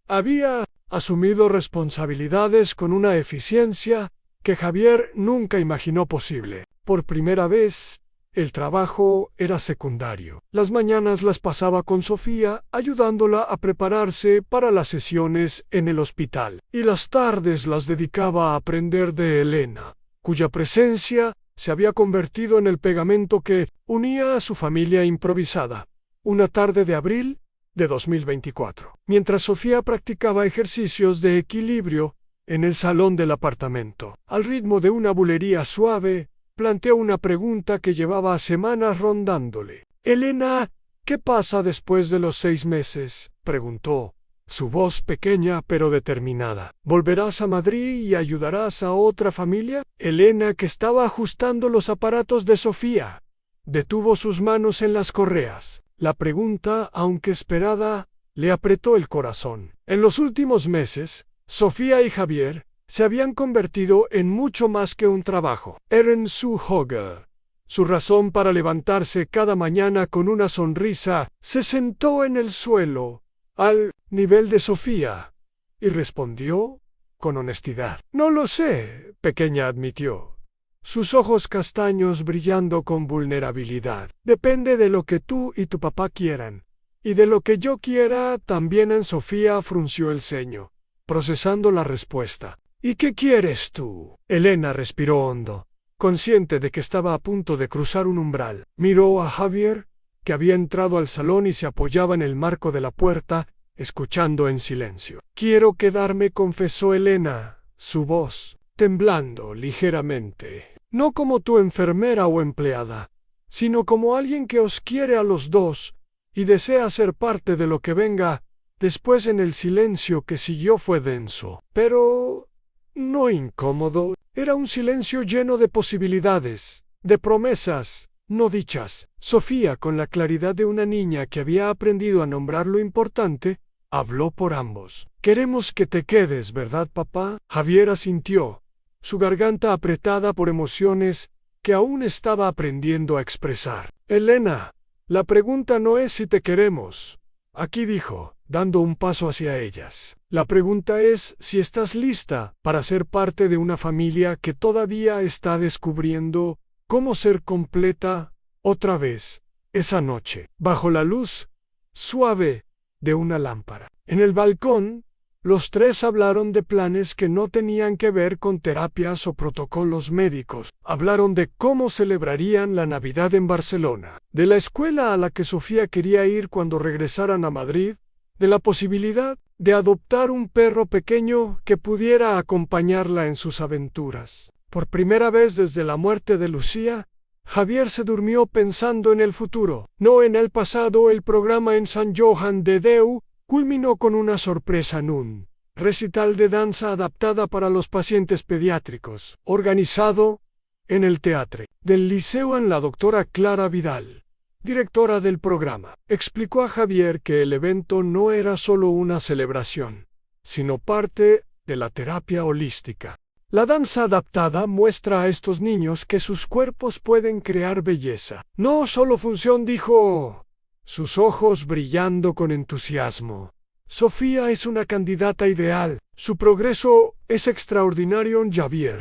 A: había asumido responsabilidades con una eficiencia que Javier nunca imaginó posible. Por primera vez, El trabajo era secundario. Las mañanas las pasaba con Sofía, ayudándola a prepararse para las sesiones en el hospital, y las tardes las dedicaba a aprender de Elena, cuya presencia se había convertido en el pegamento que unía a su familia improvisada. Una tarde de abril de 2024, mientras Sofía practicaba ejercicios de equilibrio en el salón del apartamento, al ritmo de una bulería suave, planteó una pregunta que llevaba semanas rondándole. «Elena, ¿qué pasa después de los 6 meses?», preguntó, su voz pequeña pero determinada. «¿Volverás a Madrid y ayudarás a otra familia?». Elena, que estaba ajustando los aparatos de Sofía, detuvo sus manos en las correas. La pregunta, aunque esperada, le apretó el corazón. En los últimos meses, Sofía y Javier se habían convertido en mucho más que un trabajo. Eran su hogar, su razón para levantarse cada mañana con una sonrisa. Se sentó en el suelo, al nivel de Sofía, y respondió con honestidad. «No lo sé», pequeña admitió, sus ojos castaños brillando con vulnerabilidad. «Depende de lo que tú y tu papá quieran, y de lo que yo quiera también». En Sofía frunció el ceño, procesando la respuesta. «¿Y qué quieres tú?». Elena respiró hondo, consciente de que estaba a punto de cruzar un umbral. Miró a Javier, que había entrado al salón y se apoyaba en el marco de la puerta, escuchando en silencio. «Quiero quedarme», confesó Elena, su voz temblando ligeramente. «No como tu enfermera o empleada, sino como alguien que os quiere a los dos y desea ser parte de lo que venga después». En el silencio que siguió fue denso, pero no incómodo. Era un silencio lleno de posibilidades, de promesas no dichas. Sofía, con la claridad de una niña que había aprendido a nombrar lo importante, habló por ambos. «Queremos que te quedes, ¿verdad, papá?». Javier asintió, su garganta apretada por emociones que aún estaba aprendiendo a expresar. «Elena, la pregunta no es si te queremos», aquí dijo, dando un paso hacia ellas. «La pregunta es si estás lista para ser parte de una familia que todavía está descubriendo cómo ser completa otra vez». Esa noche, bajo la luz suave de una lámpara, en el balcón, los tres hablaron de planes que no tenían que ver con terapias o protocolos médicos. Hablaron de cómo celebrarían la Navidad en Barcelona, de la escuela a la que Sofía quería ir cuando regresaran a Madrid, de la posibilidad de adoptar un perro pequeño que pudiera acompañarla en sus aventuras. Por primera vez desde la muerte de Lucía, Javier se durmió pensando en el futuro, no en el pasado. El programa en Sant Joan de Déu culminó con una sorpresa en un recital de danza adaptada para los pacientes pediátricos, organizado en el Teatre del Liceo. La doctora Clara Vidal, directora del programa, explicó a Javier que el evento no era solo una celebración, sino parte de la terapia holística. La danza adaptada muestra a estos niños que sus cuerpos pueden crear belleza. No solo función, dijo, sus ojos brillando con entusiasmo. Sofía es una candidata ideal. Su progreso es extraordinario. Javier,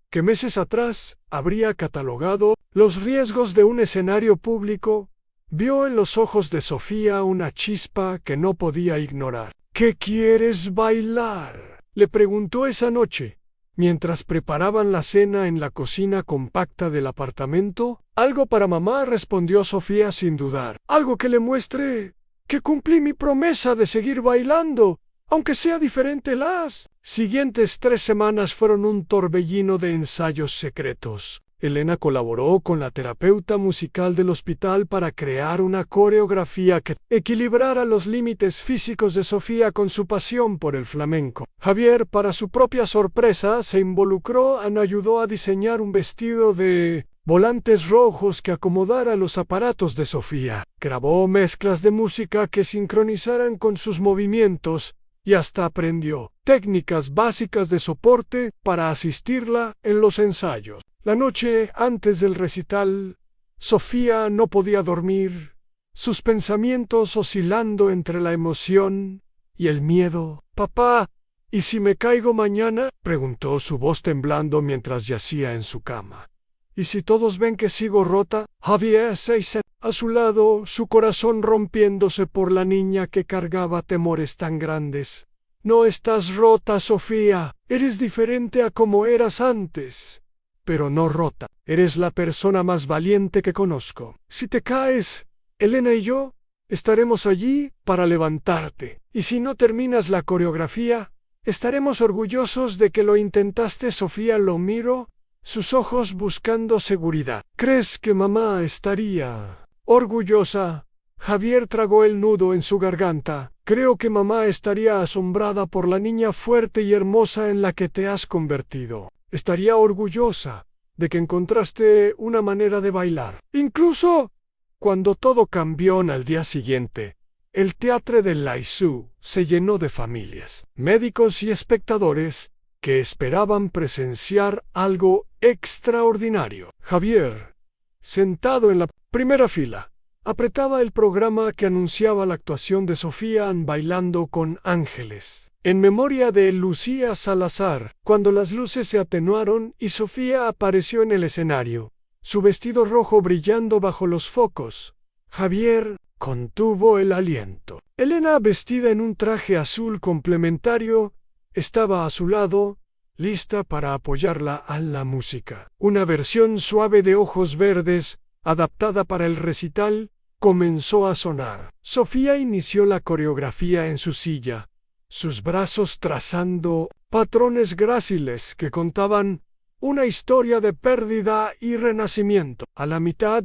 A: que meses atrás habría catalogado los riesgos de un escenario público, vio en los ojos de Sofía una chispa que no podía ignorar. «¿Qué quieres bailar?», le preguntó esa noche, mientras preparaban la cena en la cocina compacta del apartamento. «Algo para mamá», respondió Sofía sin dudar. «Algo que le muestre que cumplí mi promesa de seguir bailando, aunque sea diferente». Las siguientes 3 semanas fueron un torbellino de ensayos secretos. Elena colaboró con la terapeuta musical del hospital para crear una coreografía que equilibrara los límites físicos de Sofía con su pasión por el flamenco. Javier, para su propia sorpresa, se involucró y ayudó a diseñar un vestido de volantes rojos que acomodara los aparatos de Sofía. Grabó mezclas de música que sincronizaran con sus movimientos y hasta aprendió técnicas básicas de soporte para asistirla en los ensayos. La noche antes del recital, Sofía no podía dormir, sus pensamientos oscilando entre la emoción y el miedo. «Papá, ¿y si me caigo mañana?», preguntó, su voz temblando mientras yacía en su cama. ¿Y si todos ven que sigo rota? Javier se hizo a su lado, su corazón rompiéndose por la niña que cargaba temores tan grandes. No estás rota, Sofía. Eres diferente a como eras antes. Pero no rota. Eres la persona más valiente que conozco. Si te caes, Elena y yo estaremos allí para levantarte. Y si no terminas la coreografía, estaremos orgullosos de que lo intentaste. Sofía lo miró, sus ojos buscando seguridad. ¿Crees que mamá estaría orgullosa? Javier tragó el nudo en su garganta. Creo que mamá estaría asombrada por la niña fuerte y hermosa en la que te has convertido. Estaría orgullosa de que encontraste una manera de bailar. Incluso cuando todo cambió al día siguiente, el teatro del Laizú se llenó de familias, médicos y espectadores que esperaban presenciar algo extraordinario. Javier, sentado en la primera fila, apretaba el programa que anunciaba la actuación de Sofía bailando con ángeles. En memoria de Lucía Salazar, cuando las luces se atenuaron y Sofía apareció en el escenario, su vestido rojo brillando bajo los focos, Javier contuvo el aliento. Elena, vestida en un traje azul complementario, estaba a su lado, lista para apoyarla a la música. Una versión suave de Ojos Verdes, adaptada para el recital, comenzó a sonar. Sofía inició la coreografía en su silla, sus brazos trazando patrones gráciles que contaban una historia de pérdida y renacimiento. A la mitad,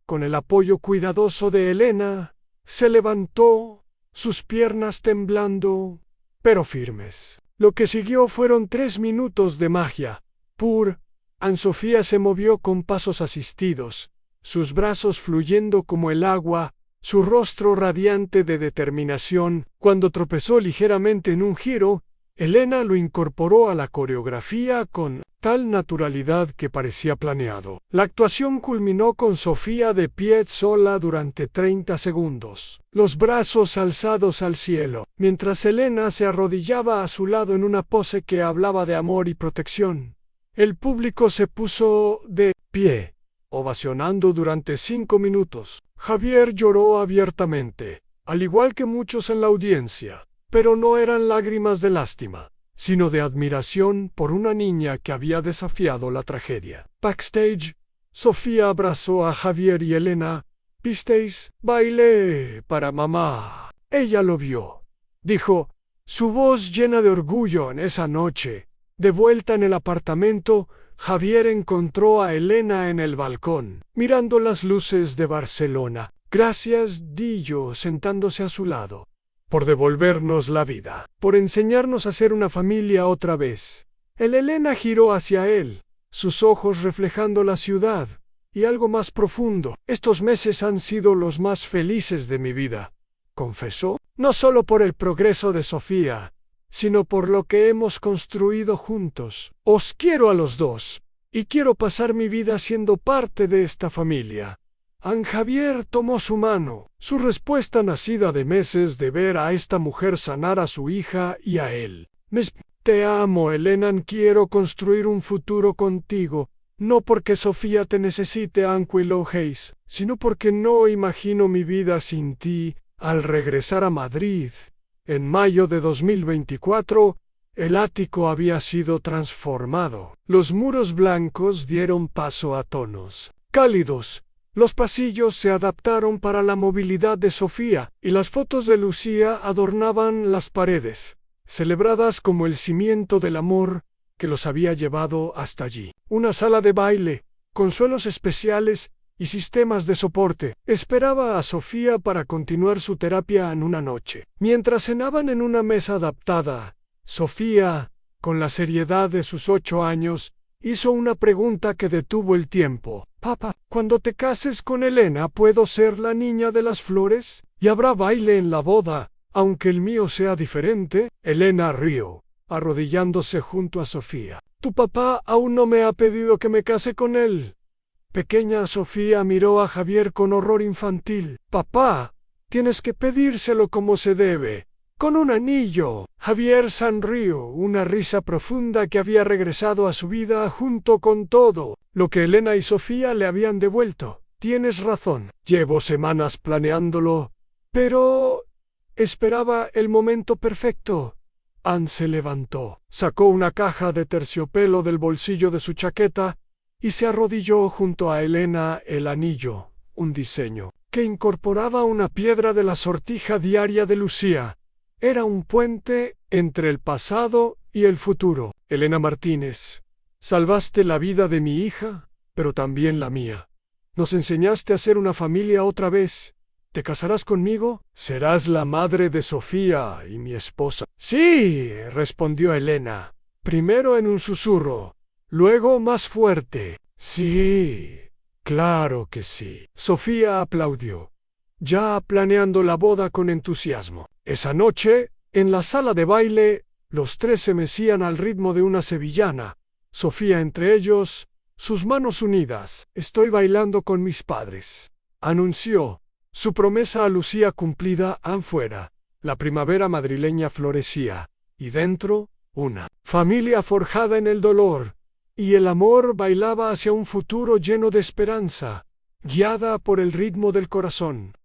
A: con el apoyo cuidadoso de Elena, se levantó, sus piernas temblando, pero firmes. Lo que siguió fueron 3 minutos de magia. Sofía se movió con pasos asistidos, sus brazos fluyendo como el agua, su rostro radiante de determinación. Cuando tropezó ligeramente en un giro, Elena lo incorporó a la coreografía con tal naturalidad que parecía planeado. La actuación culminó con Sofía de pie sola durante 30 segundos, los brazos alzados al cielo, mientras Elena se arrodillaba a su lado en una pose que hablaba de amor y protección. El público se puso de pie, ovacionando durante 5 minutos. Javier lloró abiertamente, al igual que muchos en la audiencia, pero no eran lágrimas de lástima, sino de admiración por una niña que había desafiado la tragedia. Backstage, Sofía abrazó a Javier y Elena. ¿Visteis? Bailé para mamá. Ella lo vio, dijo, su voz llena de orgullo en esa noche. De vuelta en el apartamento, Javier encontró a Elena en el balcón, mirando las luces de Barcelona. Gracias, dijo, sentándose a su lado, por devolvernos la vida, por enseñarnos a ser una familia otra vez. Elena giró hacia él, sus ojos reflejando la ciudad, y algo más profundo. Estos meses han sido los más felices de mi vida, confesó, no solo por el progreso de Sofía, sino por lo que hemos construido juntos. Os quiero a los dos, y quiero pasar mi vida siendo parte de esta familia. Javier tomó su mano, su respuesta nacida de meses de ver a esta mujer sanar a su hija y a él. Te amo, Elena, quiero construir un futuro contigo, no porque Sofía te necesite, aunque lo ojéis, sino porque no imagino mi vida sin ti. Al regresar a Madrid, en mayo de 2024, el ático había sido transformado. Los muros blancos dieron paso a tonos cálidos. Los pasillos se adaptaron para la movilidad de Sofía, y las fotos de Lucía adornaban las paredes, celebradas como el cimiento del amor que los había llevado hasta allí. Una sala de baile, con suelos especiales y sistemas de soporte, esperaba a Sofía para continuar su terapia en una noche. Mientras cenaban en una mesa adaptada, Sofía, con la seriedad de sus 8 años, hizo una pregunta que detuvo el tiempo. Papá, cuando te cases con Elena, ¿puedo ser la niña de las flores? ¿Y habrá baile en la boda, aunque el mío sea diferente? Elena rió, arrodillándose junto a Sofía. Tu papá aún no me ha pedido que me case con él. Pequeña Sofía miró a Javier con horror infantil. Papá, tienes que pedírselo como se debe. con un anillo. Javier sonrió, una risa profunda que había regresado a su vida junto con todo lo que Elena y Sofía le habían devuelto. Tienes razón, llevo semanas planeándolo, pero esperaba el momento perfecto. Anne se levantó, sacó una caja de terciopelo del bolsillo de su chaqueta y se arrodilló junto a Elena. El anillo, un diseño que incorporaba una piedra de la sortija diaria de Lucía. Era un puente entre el pasado y el futuro. Elena Martínez, salvaste la vida de mi hija, pero también la mía. Nos enseñaste a ser una familia otra vez. ¿Te casarás conmigo? Serás la madre de Sofía y mi esposa. Sí, respondió Elena, primero en un susurro, luego más fuerte. Sí, claro que sí. Sofía aplaudió, ya planeando la boda con entusiasmo. Esa noche, en la sala de baile, los tres se mecían al ritmo de una sevillana, Sofía entre ellos, sus manos unidas. Estoy bailando con mis padres, anunció. Su promesa a Lucía cumplida. Afuera, la primavera madrileña florecía, y dentro, una familia forjada en el dolor, y el amor bailaba hacia un futuro lleno de esperanza, guiada por el ritmo del corazón.